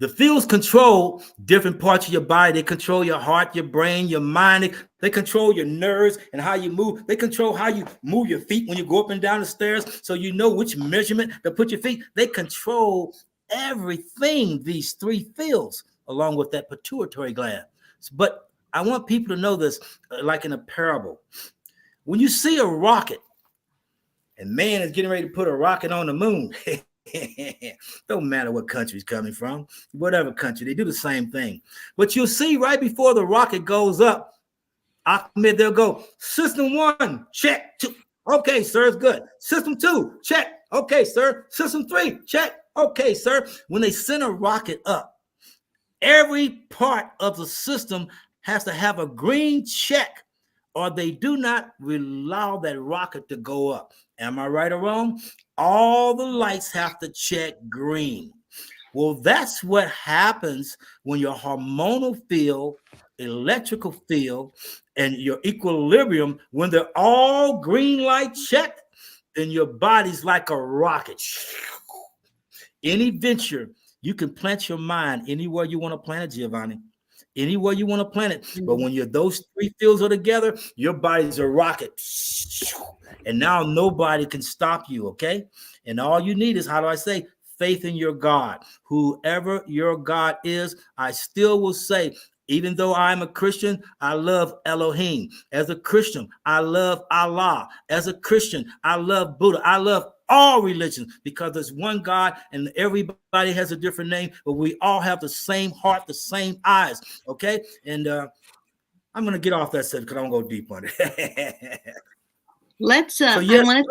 The fields control different parts of your body. They control your heart, your brain, your mind. They control your nerves and how you move. They control how you move your feet when you go up and down the stairs, so you know which measurement to put your feet. They control everything, these three fields, along with that pituitary gland. But I want people to know this, like in a parable. When you see a rocket, and man is getting ready to put a rocket on the moon, don't matter what country it's coming from, whatever country, they do the same thing. But you'll see right before the rocket goes up, Ahmed, they'll go, system 1, check. 2. Okay, sir, it's good. System 2, check. Okay, sir. System 3, check. Okay, sir. When they send a rocket up, every part of the system has to have a green check, or they do not allow that rocket to go up. Am I right or wrong? All the lights have to check green. Well, that's what happens when your hormonal field, electrical field, and your equilibrium, when they're all green light checked, then your body's like a rocket. Any venture, you can plant your mind anywhere you want to plant it, Giovanni. Anywhere you want to plant it. But when those 3 fields are together, your body's a rocket. And now nobody can stop you, okay? And all you need is, how do I say, faith in your God. Whoever your God is, I still will say, even though I'm a Christian, I love Elohim. As a Christian, I love Allah. As a Christian, I love Buddha. I love all religions, because there's one God and everybody has a different name, but we all have the same heart, the same eyes. Okay. And I'm going to get off that subject because I don't go deep on it. Let's so yes,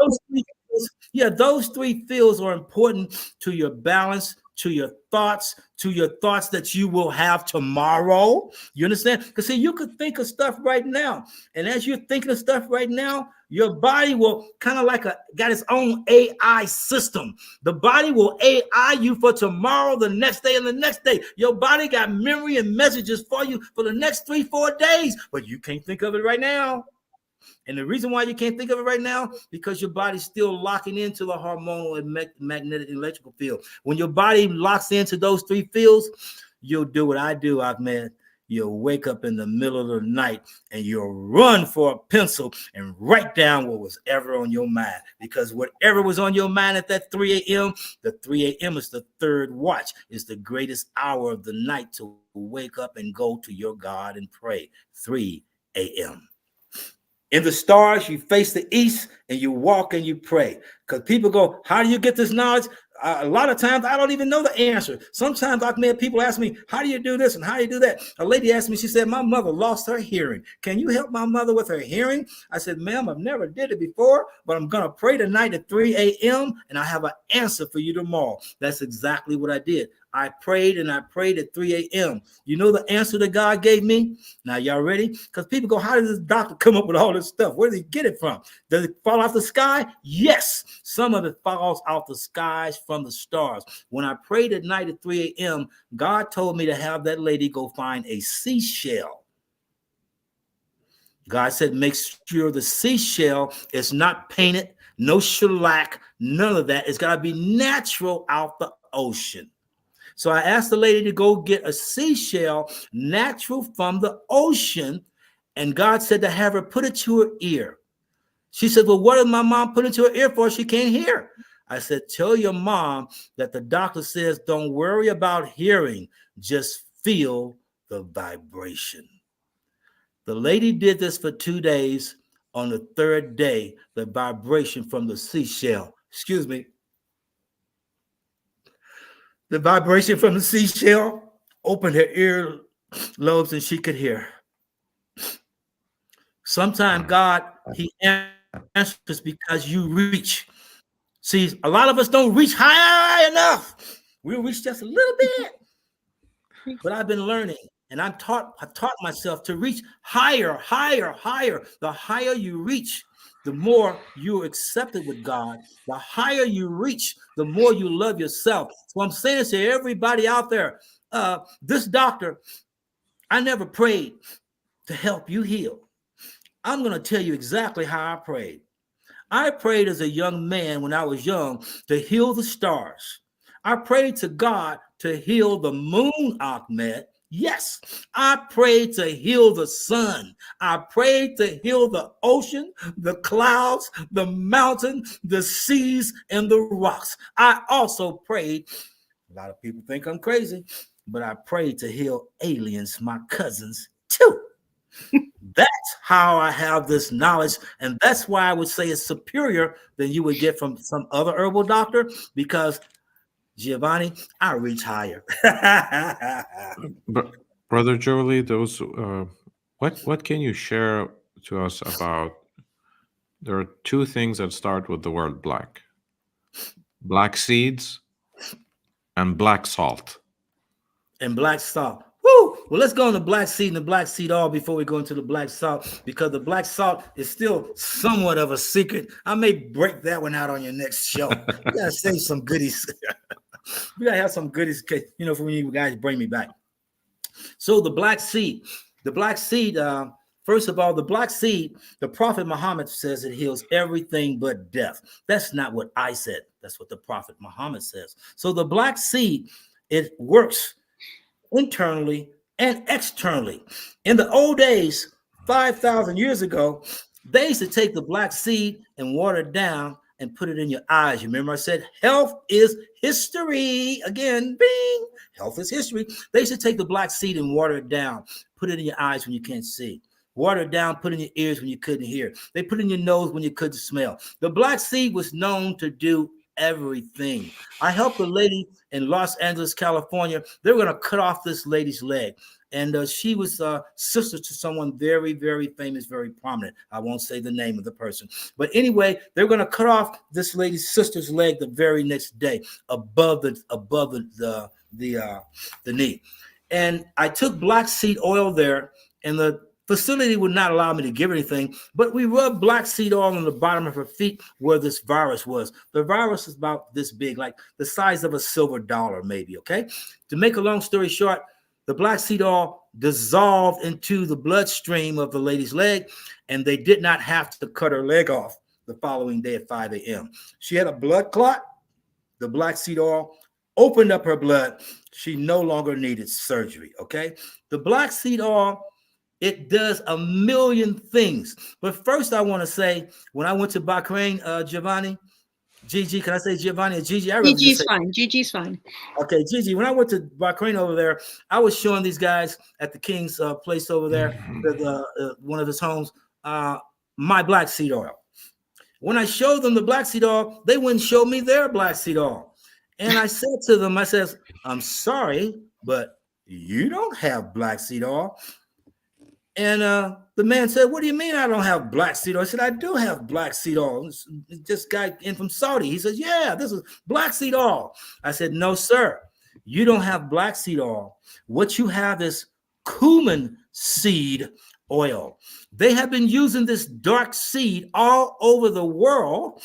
those 3 fields are important to your balance, to your thoughts that you will have tomorrow. You understand? Because see, you could think of stuff right now, and as you're thinking of stuff right now, your body will kind of like got its own AI system. The body will AI you for tomorrow, the next day, and the next day. Your body got memory and messages for you for the next 3-4 days, but you can't think of it right now. And the reason why you can't think of it right now, because your body's still locking into the hormonal and magnetic and electrical field. When your body locks into those 3 fields, you'll do what I do, Ahmed. You'll wake up in the middle of the night and you'll run for a pencil and write down what was ever on your mind. Because whatever was on your mind at that 3 a.m., the 3 a.m. is the 3rd watch. It's the greatest hour of the night to wake up and go to your God and pray. 3 a.m. In the stars, you face the east and you walk and you pray. Because people go, how do you get this knowledge? A lot of times I don't even know the answer. Sometimes I've met people ask me, how do you do this and how do you do that? A lady asked me, she said, my mother lost her hearing. Can you help my mother with her hearing? I said, ma'am, I've never did it before, but I'm going to pray tonight at 3 a.m. and I have an answer for you tomorrow. That's exactly what I did. I prayed and I prayed at 3 a.m. You know the answer that God gave me? Now, y'all ready? Because people go, how did this doctor come up with all this stuff? Where did he get it from? Does it fall off the sky? Yes. Some of it falls off the skies from the stars. When I prayed at night at 3 a.m., God told me to have that lady go find a seashell. God said, make sure the seashell is not painted, no shellac, none of that. It's got to be natural out the ocean. So I asked the lady to go get a seashell, natural from the ocean. And God said to have her put it to her ear. She said, well, what did my mom put it to her ear for? She can't hear. I said, tell your mom that the doctor says, don't worry about hearing. Just feel the vibration. The lady did this for 2 days. On the 3rd day, the vibration from the seashell, the vibration from the seashell opened her ear lobes and she could hear. Sometimes God, he answers because you reach. See, a lot of us don't reach high enough. We'll reach just a little bit. But I've been learning, and I taught myself to reach higher, higher, higher. The higher you reach, the more you're accepted with God. The higher you reach, the more you love yourself. So I'm saying to everybody out there, this doctor, I never prayed to help you heal. I'm going to tell you exactly how I prayed. I prayed as a young man when I was young to heal the stars. I prayed to God to heal the moon, Ahmed. Yes, I prayed to heal the sun. I prayed to heal the ocean, the clouds, the mountain, the seas, and the rocks. I also prayed, a lot of people think I'm crazy, but I prayed to heal aliens, my cousins, too. That's how I have this knowledge. And that's why I would say it's superior than you would get from some other herbal doctor, because Giovanni, I reach higher. But Brother Jolie, those what can you share to us about? There are two things that start with the word black: black seeds and black salt. And black salt. Woo! Well, let's go on the black seed and the black seed all before we go into the black salt, because the black salt is still somewhat of a secret. I may break that one out on your next show. We gotta save some goodies. We gotta have some goodies, for when you guys bring me back. So the black seed, first of all, the black seed, the Prophet Muhammad says it heals everything but death. That's not what I said. That's what the Prophet Muhammad says. So the black seed, it works internally and externally. In the old days, 5,000 years ago, they used to take the black seed and water it down and put it in your eyes. You remember I said health is history. Again, bing, health is history. They used to take the black seed and water it down, put it in your eyes when you can't see. Water it down, put it in your ears when you couldn't hear. They put it in your nose when you couldn't smell. The black seed was known to do everything. I helped a lady in Los Angeles, California. They were going to cut off this lady's leg. And she was sister to someone very, very famous, very prominent. I won't say the name of the person. But anyway, they're going to cut off this lady's sister's leg the very next day above the knee. And I took black seed oil there, and the facility would not allow me to give her anything, but we rubbed black seed oil on the bottom of her feet where this virus was. The virus is about this big, like the size of a silver dollar, maybe, okay? To make a long story short, the black seed oil dissolved into the bloodstream of the lady's leg, and they did not have to cut her leg off the following day at 5 a.m. She had a blood clot. The black seed oil opened up her blood. She no longer needed surgery, okay? The black seed oil, it does a million things. But first, I want to say, when I went to Bahrain, Giovanni, Gigi, can I say Giovanni or Gigi? Gigi's fine. Gigi's fine. Okay, Gigi, when I went to Bahrain over there, I was showing these guys at the king's place over there, one of his homes, my black seed oil. When I showed them the black seed oil, they wouldn't show me their black seed oil. And I said to them, I says, I'm sorry, but you don't have black seed oil. And the man said, what do you mean I don't have black seed oil? I said, I do have black seed oil. This guy in from Saudi. He says, yeah, this is black seed oil. I said, no, sir, you don't have black seed oil. What you have is cumin seed oil. They have been using this dark seed all over the world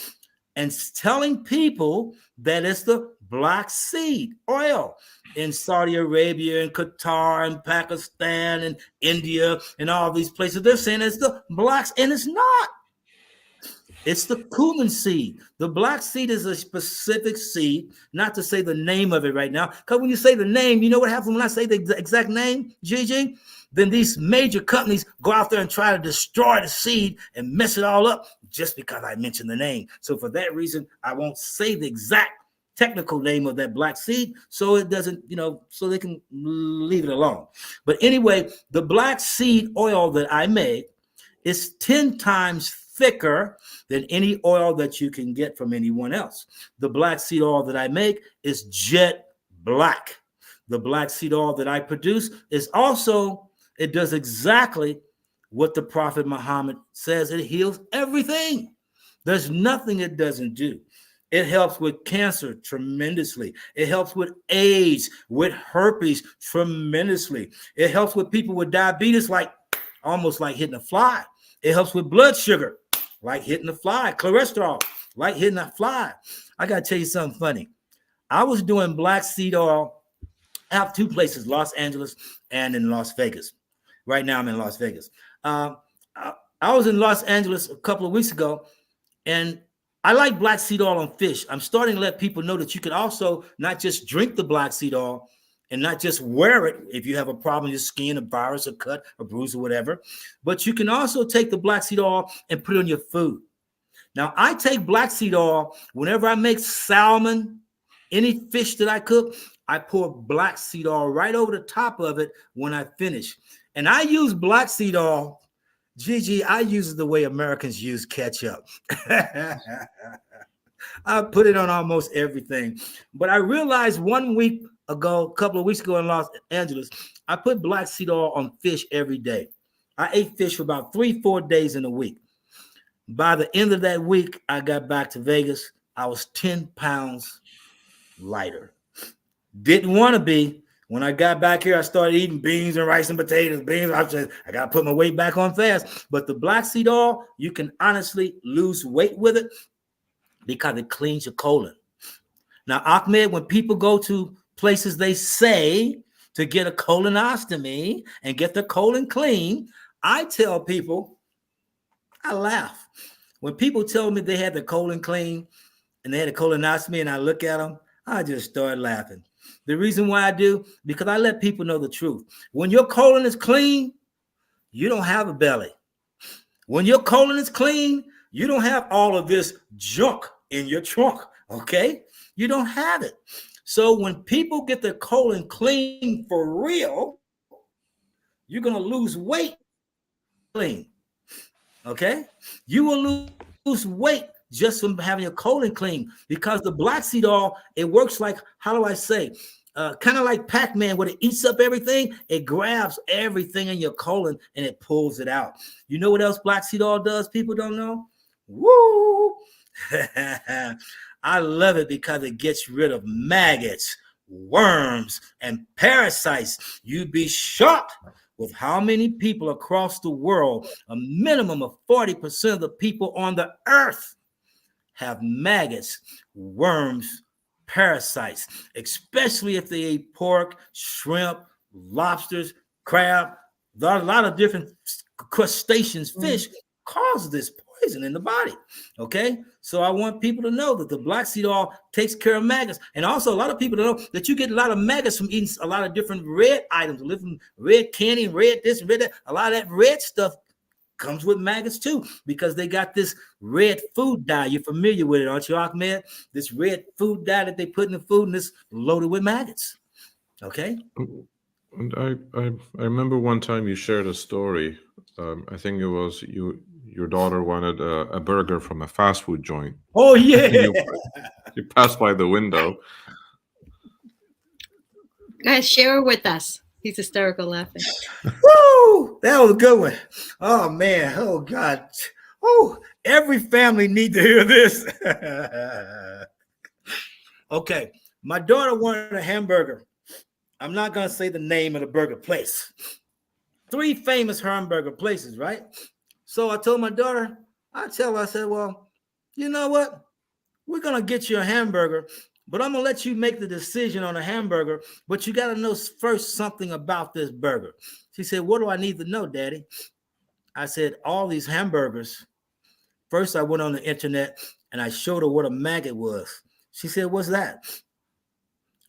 and telling people that it's the black seed oil. In Saudi Arabia and Qatar and Pakistan and India and all these places, they're saying it's the blacks, and it's not. It's the cumin seed. The black seed is a specific seed, not to say the name of it right now, because when you say the name, you know what happens when I say the exact name, Gigi? Then these major companies go out there and try to destroy the seed and mess it all up just because I mentioned the name. So for that reason, I won't say the exact technical name of that black seed, so it doesn't, so they can leave it alone. But anyway, the black seed oil that I make is 10 times thicker than any oil that you can get from anyone else. The black seed oil that I make is jet black. The black seed oil that I produce is also, it does exactly what the Prophet Muhammad says. It heals everything. There's nothing it doesn't do. It helps with cancer tremendously. It helps with AIDS, with herpes tremendously. It helps with people with diabetes, almost like hitting a fly. It helps with blood sugar, like hitting a fly. Cholesterol, like hitting a fly. I got to tell you something funny. I was doing black seed oil. I have two places, Los Angeles and in Las Vegas. Right now I'm in Las Vegas. I was in Los Angeles a couple of weeks ago, and I like black seed oil on fish. I'm starting to let people know that you can also not just drink the black seed oil and not just wear it if you have a problem with your skin, a virus, a cut, a bruise, or whatever, but you can also take the black seed oil and put it on your food. Now, I take black seed oil whenever I make salmon, any fish that I cook, I pour black seed oil right over the top of it when I finish. And I use black seed oil. Gigi, I use it the way Americans use ketchup. I put it on almost everything. But I realized a couple of weeks ago in Los Angeles, I put black seed oil on fish every day. I ate fish for about 3-4 days in a week. By the end of that week, I got back to Vegas. I was 10 pounds lighter. Didn't want to be. When I got back here, I started eating beans and rice and potatoes. I got to put my weight back on fast. But the black seed oil, you can honestly lose weight with it because it cleans your colon. Now, Ahmed, when people go to places they say to get a colonostomy and get their colon clean, I tell people, I laugh. When people tell me they had the colon clean and they had a colonostomy and I look at them, I just start laughing. The reason why I do, because I let people know the truth. When your colon is clean, you don't have a belly. When your colon is clean, you don't have all of this junk in your trunk, okay? You don't have it. So when people get their colon clean for real, you're going to lose weight clean, okay? You will lose weight just from having your colon clean, because the black seed oil, it works like, how do I say, kind of like Pac-Man, where it eats up everything. It grabs everything in your colon and it pulls it out. You know what else black seed oil does? People don't know. Woo! I love it because it gets rid of maggots, worms, and parasites. You'd be shocked with how many people across the world, a minimum of 40% of the people on the earth, have maggots, worms, parasites, especially if they eat pork, shrimp, lobsters, crab. A lot of different crustaceans, fish cause this poison in the body. Okay, so I want people to know that the black seed oil takes care of maggots. And also, a lot of people don't know that you get a lot of maggots from eating a lot of different red items, living red candy, red this, red that. A lot of that red stuff comes with maggots too, because they got this red food dye. You're familiar with it, aren't you, Ahmed? This red food dye that they put in the food, and it's loaded with maggots. Okay. And I remember one time you shared a story. I think it was your daughter wanted a burger from a fast food joint. Oh yeah. You passed by the window. Guys, share it with us. He's hysterical laughing. Woo! That was a good one. Oh man. Oh God. Oh, every family needs to hear this. Okay. My daughter wanted a hamburger. I'm not going to say the name of the burger place. 3 famous hamburger places, right? So I told my daughter, I said, well, you know what? We're going to get you a hamburger, but I'm going to let you make the decision on a hamburger, but you got to know first something about this burger. She said, what do I need to know, Daddy? I said, all these hamburgers. First, I went on the internet and I showed her what a maggot was. She said, what's that?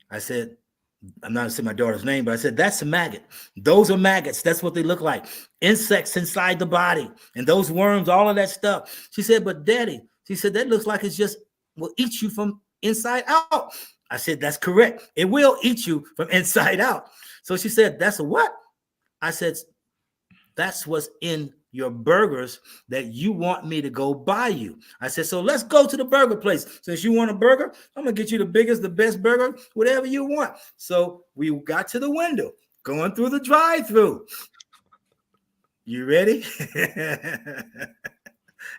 I said, I'm not going to say my daughter's name, but I said, that's a maggot. Those are maggots. That's what they look like. Insects inside the body. And those worms, all of that stuff. She said, but Daddy, she said, that looks like it's just will eat you from inside out. I said, that's correct. It will eat you from inside out. So she said, that's a what? I said, that's what's in your burgers that you want me to go buy you. I said, so let's go to the burger place. Since you want a burger, I'm going to get you the biggest, the best burger, whatever you want. So we got to the window, going through the drive-thru. You ready?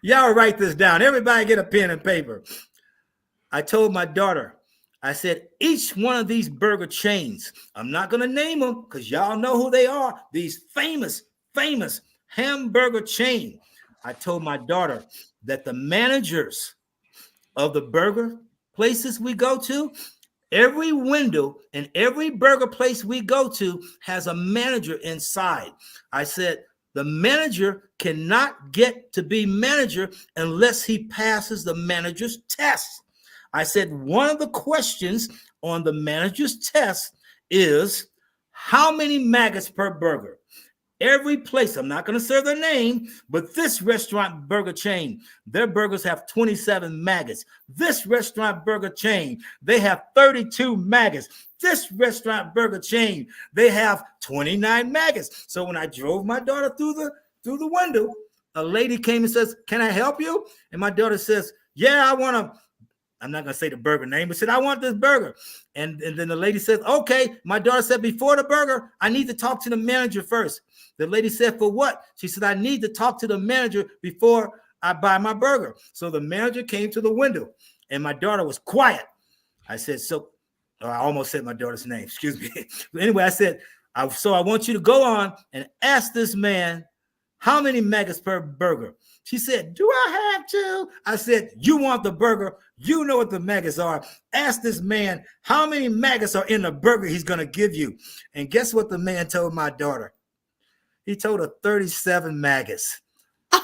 Y'all write this down. Everybody get a pen and paper. I told my daughter, I said, each one of these burger chains, I'm not going to name them because y'all know who they are. These famous hamburger chain. I told my daughter that the managers of the burger places we go to, every window and every burger place we go to has a manager inside. I said, the manager cannot get to be manager unless he passes the manager's test. I said, one of the questions on the manager's test is how many maggots per burger? Every place, I'm not going to say their name, but this restaurant burger chain, their burgers have 27 maggots. This restaurant burger chain, they have 32 maggots. This restaurant burger chain, they have 29 maggots. So when I drove my daughter through the window, a lady came and says, "Can I help you?" And my daughter says, "Yeah, I want to." I'm not going to say the burger name, but said, "I want this burger." And then the lady says, "Okay." My daughter said, "Before the burger, I need to talk to the manager first." The lady said, "For what?" She said, "I need to talk to the manager before I buy my burger." So the manager came to the window and my daughter was quiet. I said, I almost said my daughter's name, excuse me. But anyway, I said, "So I want you to go on and ask this man how many maggots per burger." She said, "Do I have to?" I said, "You want the burger. You know what the maggots are. Ask this man how many maggots are in the burger he's going to give you." And guess what the man told my daughter? He told her 37 maggots.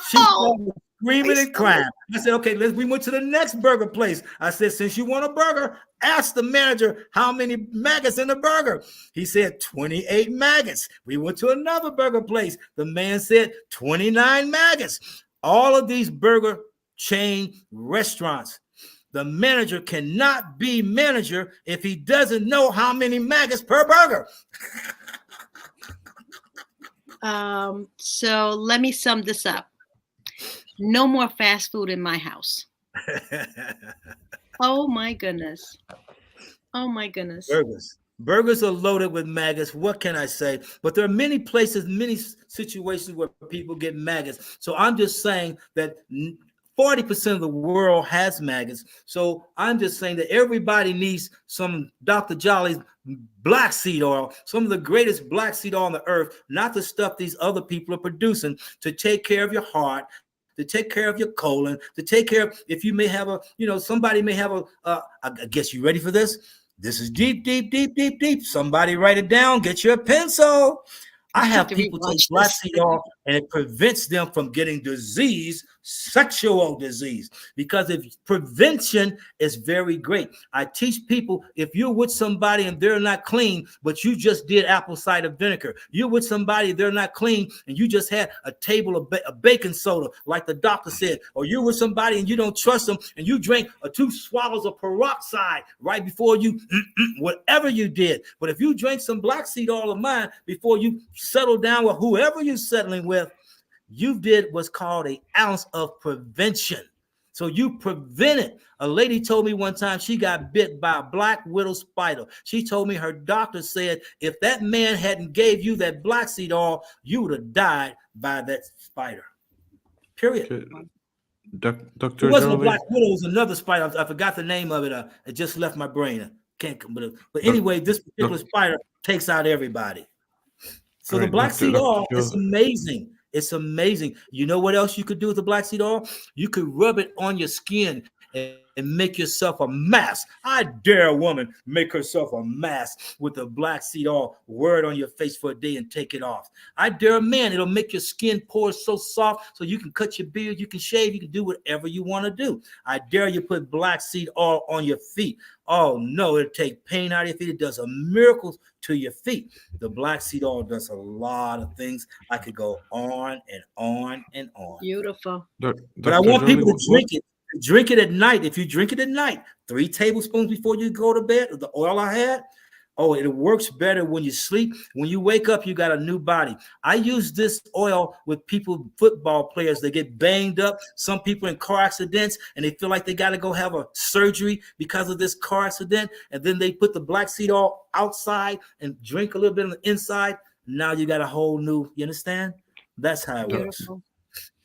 She started screaming and crying. I said, "Okay, we went to the next burger place." I said, "Since you want a burger, ask the manager how many maggots in the burger." He said 28 maggots. We went to another burger place. The man said 29 maggots. All of these burger chain restaurants, the manager cannot be manager if he doesn't know how many maggots per burger. So let me sum this up. No more fast food in my house. Oh my goodness. Oh my goodness. Burgers are loaded with maggots. What can I say? But there are many places, many situations where people get maggots. So I'm just saying that 40% of the world has maggots. So I'm just saying that everybody needs some Dr. Jollie's black seed oil, some of the greatest black seed oil on the earth, not the stuff these other people are producing, to take care of your heart, to take care of your colon, to take care of, if you may have somebody may have I guess you ready for this? This is deep, deep, deep, deep, deep. Somebody write it down. Get your pencil. I have people take black seed oil and it prevents them from getting disease, sexual disease, because if prevention is very great. I teach people, if you're with somebody and they're not clean, but you just did apple cider vinegar, you're with somebody, they're not clean, and you just had a table of baking soda, like the doctor said, or you're with somebody and you don't trust them, and you drank 2 swallows of peroxide right before you, whatever you did. But if you drink some black seed oil of mine before you settle down with whoever you're settling with, you did what's called an ounce of prevention. So you prevented. A lady told me one time she got bit by a black widow spider. She told me her doctor said if that man hadn't gave you that black seed oil, you would have died by that spider. Period. Dr. It wasn't Jollie? a black widow, it was another spider. I forgot the name of it. It just left my brain. But anyway, this particular spider takes out everybody. So the black seed oil is amazing. It's amazing. You know what else you could do with the black seed oil? You could rub it on your skin and make yourself a mask. I dare a woman make herself a mask with the black seed oil, wear it on your face for a day and take it off. I dare a man, it'll make your skin pores so soft so you can cut your beard, you can shave, you can do whatever you want to do. I dare you put black seed oil on your feet. Oh no, it'll take pain out of your feet. It does a miracle to your feet. The black seed oil does a lot of things. I could go on and on and on. Beautiful. But I want people to drink it. Drink it at night. If you drink it at night, 3 tablespoons before you go to bed, the oil I had, it works better when you sleep. When you wake up, you got a new body. I use this oil with people, football players. They get banged up. Some people in car accidents, and they feel like they got to go have a surgery because of this car accident. And then they put the black seed oil outside and drink a little bit on the inside. Now you got a whole new, you understand? That's how it works.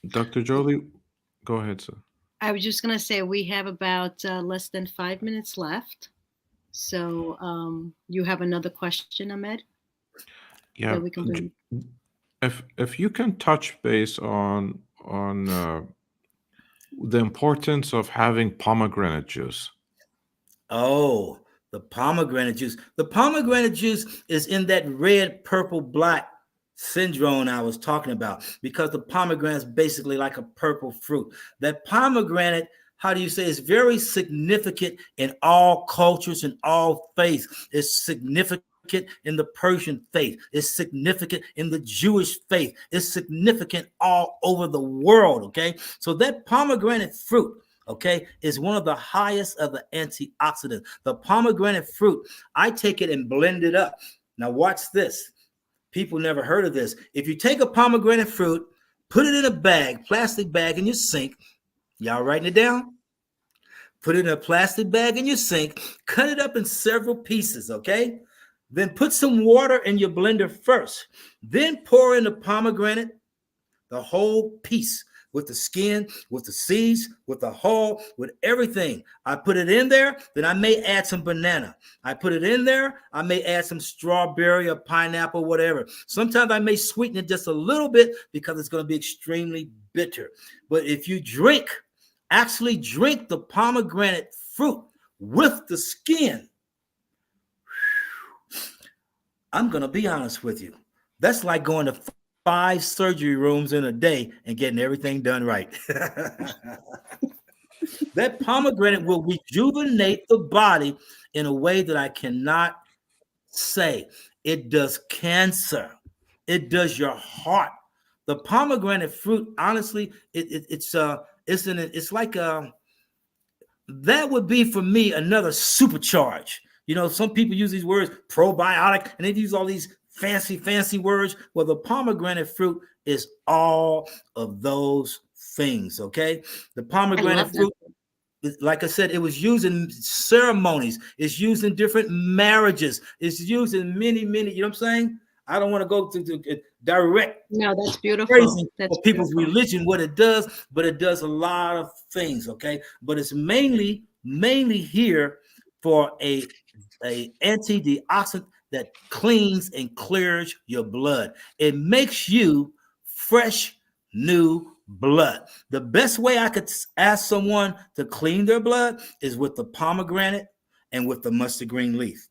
Dr. Jollie, go ahead, sir. I was just going to say we have about less than 5 minutes left. So you have another question, Ahmed? Yeah. We can bring... If you can touch base on the importance of having pomegranate juice. Oh, the pomegranate juice. The pomegranate juice is in that red, purple, black syndrome I was talking about, because the pomegranate is basically like a purple fruit. That pomegranate, how do you say, is very significant in all cultures and all faiths. It's significant significant in the Persian faith. It's significant in the Jewish faith. It's significant all over the world, okay? So that pomegranate fruit, okay, is one of the highest of the antioxidants. The pomegranate fruit, I take it and blend it up. Now watch this. People never heard of this. If you take a pomegranate fruit, put it in a bag, plastic bag in your sink. Y'all writing it down? Put it in a plastic bag in your sink, cut it up in several pieces, okay? Then put some water in your blender first. Then pour in the pomegranate, the whole piece, with the skin, with the seeds, with the hull, with everything. I put it in there, then I may add some banana. I put it in there, I may add some strawberry or pineapple, whatever. Sometimes I may sweeten it just a little bit because it's going to be extremely bitter. But if you actually drink the pomegranate fruit with the skin, I'm going to be honest with you. That's like going to 5 surgery rooms in a day and getting everything done right. That pomegranate will rejuvenate the body in a way that I cannot say. It does cancer. It does your heart. The pomegranate fruit, honestly, it's like that would be for me another supercharge. You know, some people use these words probiotic, and they use all these fancy words. Well, the pomegranate fruit is all of those things. Okay, the pomegranate fruit, like I said, it was used in ceremonies. It's used in different marriages. It's used in many. You know what I'm saying? I don't want to go to direct. No, that's beautiful. That's for people's religion, what it does, but it does a lot of things. Okay, but it's mainly here for a antioxidant that cleans and clears your blood. It makes you fresh, new blood. The best way I could ask someone to clean their blood is with the pomegranate and with the mustard green leaf.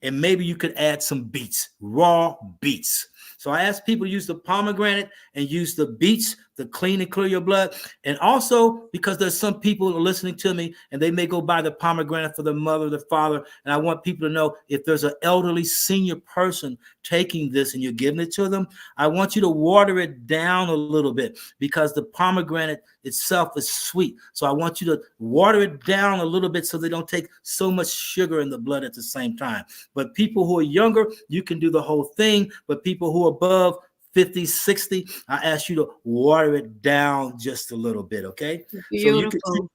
And maybe you could add some beets, raw beets. So I ask people to use the pomegranate and use the beets to clean and clear your blood. And also, because there's some people listening to me and they may go buy the pomegranate for their mother, their father. And I want people to know, if there's an elderly senior person taking this and you're giving it to them, I want you to water it down a little bit, because the pomegranate itself is sweet. So I want you to water it down a little bit so they don't take so much sugar in the blood at the same time. But people who are younger, you can do the whole thing. But people who are above 50, 60, I ask you to water it down just a little bit, okay? Beautiful. So you can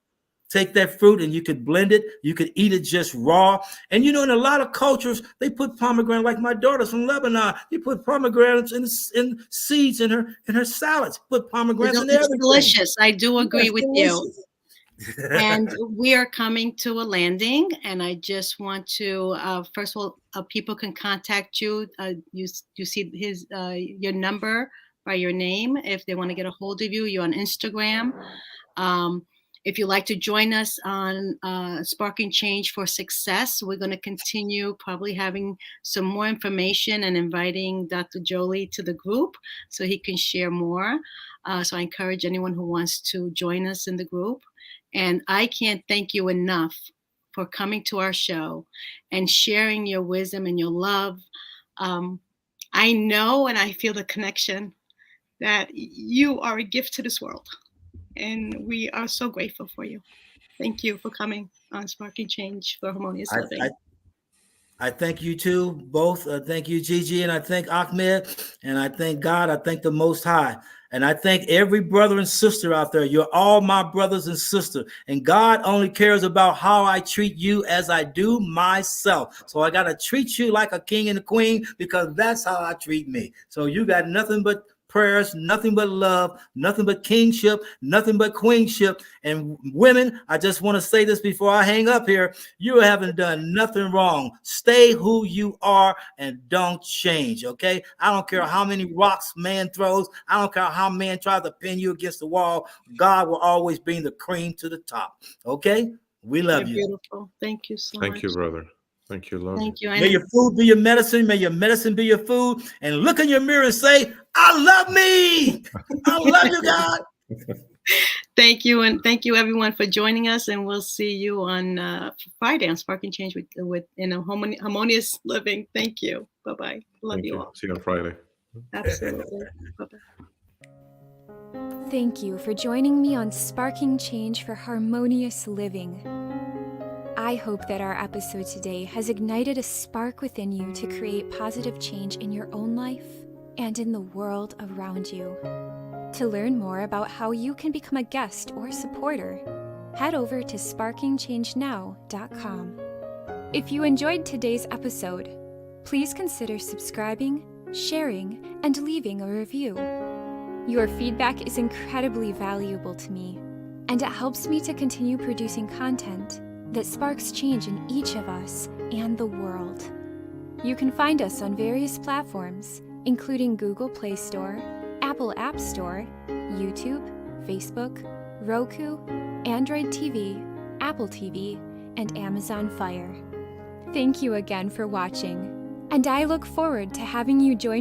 take that fruit and you could blend it. You could eat it just raw. And you know, in a lot of cultures, they put pomegranate, like my daughter's from Lebanon. They put pomegranates in seeds in her salads. Put pomegranates in everything. It's delicious. I do agree with you. And we are coming to a landing, and I just want to first of all, people can contact you. You see your number by your name if they want to get a hold of you. You're on Instagram. If you'd like to join us on Sparking Change for Success, we're going to continue probably having some more information and inviting Dr. Jollie to the group so he can share more. So I encourage anyone who wants to join us in the group. And I can't thank you enough for coming to our show and sharing your wisdom and your love. I know, and I feel the connection, that you are a gift to this world. And we are so grateful for you. Thank you for coming on Sparking Change for Harmonious Living. I thank you too, both. Thank you, Gigi, and I thank Ahmed, and I thank God. I thank the Most High. And I thank every brother and sister out there. You're all my brothers and sisters. And God only cares about how I treat you as I do myself. So I got to treat you like a king and a queen, because that's how I treat me. So you got nothing but prayers, nothing but love, nothing but kingship, nothing but queenship. And women, I just want to say this before I hang up here. You haven't done nothing wrong. Stay who you are and don't change, okay? I don't care how many rocks man throws. I don't care how man tries to pin you against the wall. God will always bring the cream to the top, okay? We love you. Beautiful. Thank you so much. Thank you, brother. Thank you, love. Thank you. May your food be your medicine. May your medicine be your food. And look in your mirror and say, I love me. I love you, God. Thank you, and thank you everyone for joining us. And we'll see you on Friday on Sparking Change with in a harmonious living. Thank you. Bye bye. Love Thank you you. all. See you on Friday. Absolutely. Bye bye. Thank you for joining me on Sparking Change for Harmonious Living. I hope that our episode today has ignited a spark within you to create positive change in your own life and in the world around you. To learn more about how you can become a guest or supporter, head over to sparkingchangenow.com. If you enjoyed today's episode, please consider subscribing, sharing, and leaving a review. Your feedback is incredibly valuable to me, and it helps me to continue producing content that sparks change in each of us and the world. You can find us on various platforms, including Google Play Store, Apple App Store, YouTube, Facebook, Roku, Android TV, Apple TV, and Amazon Fire. Thank you again for watching, and I look forward to having you join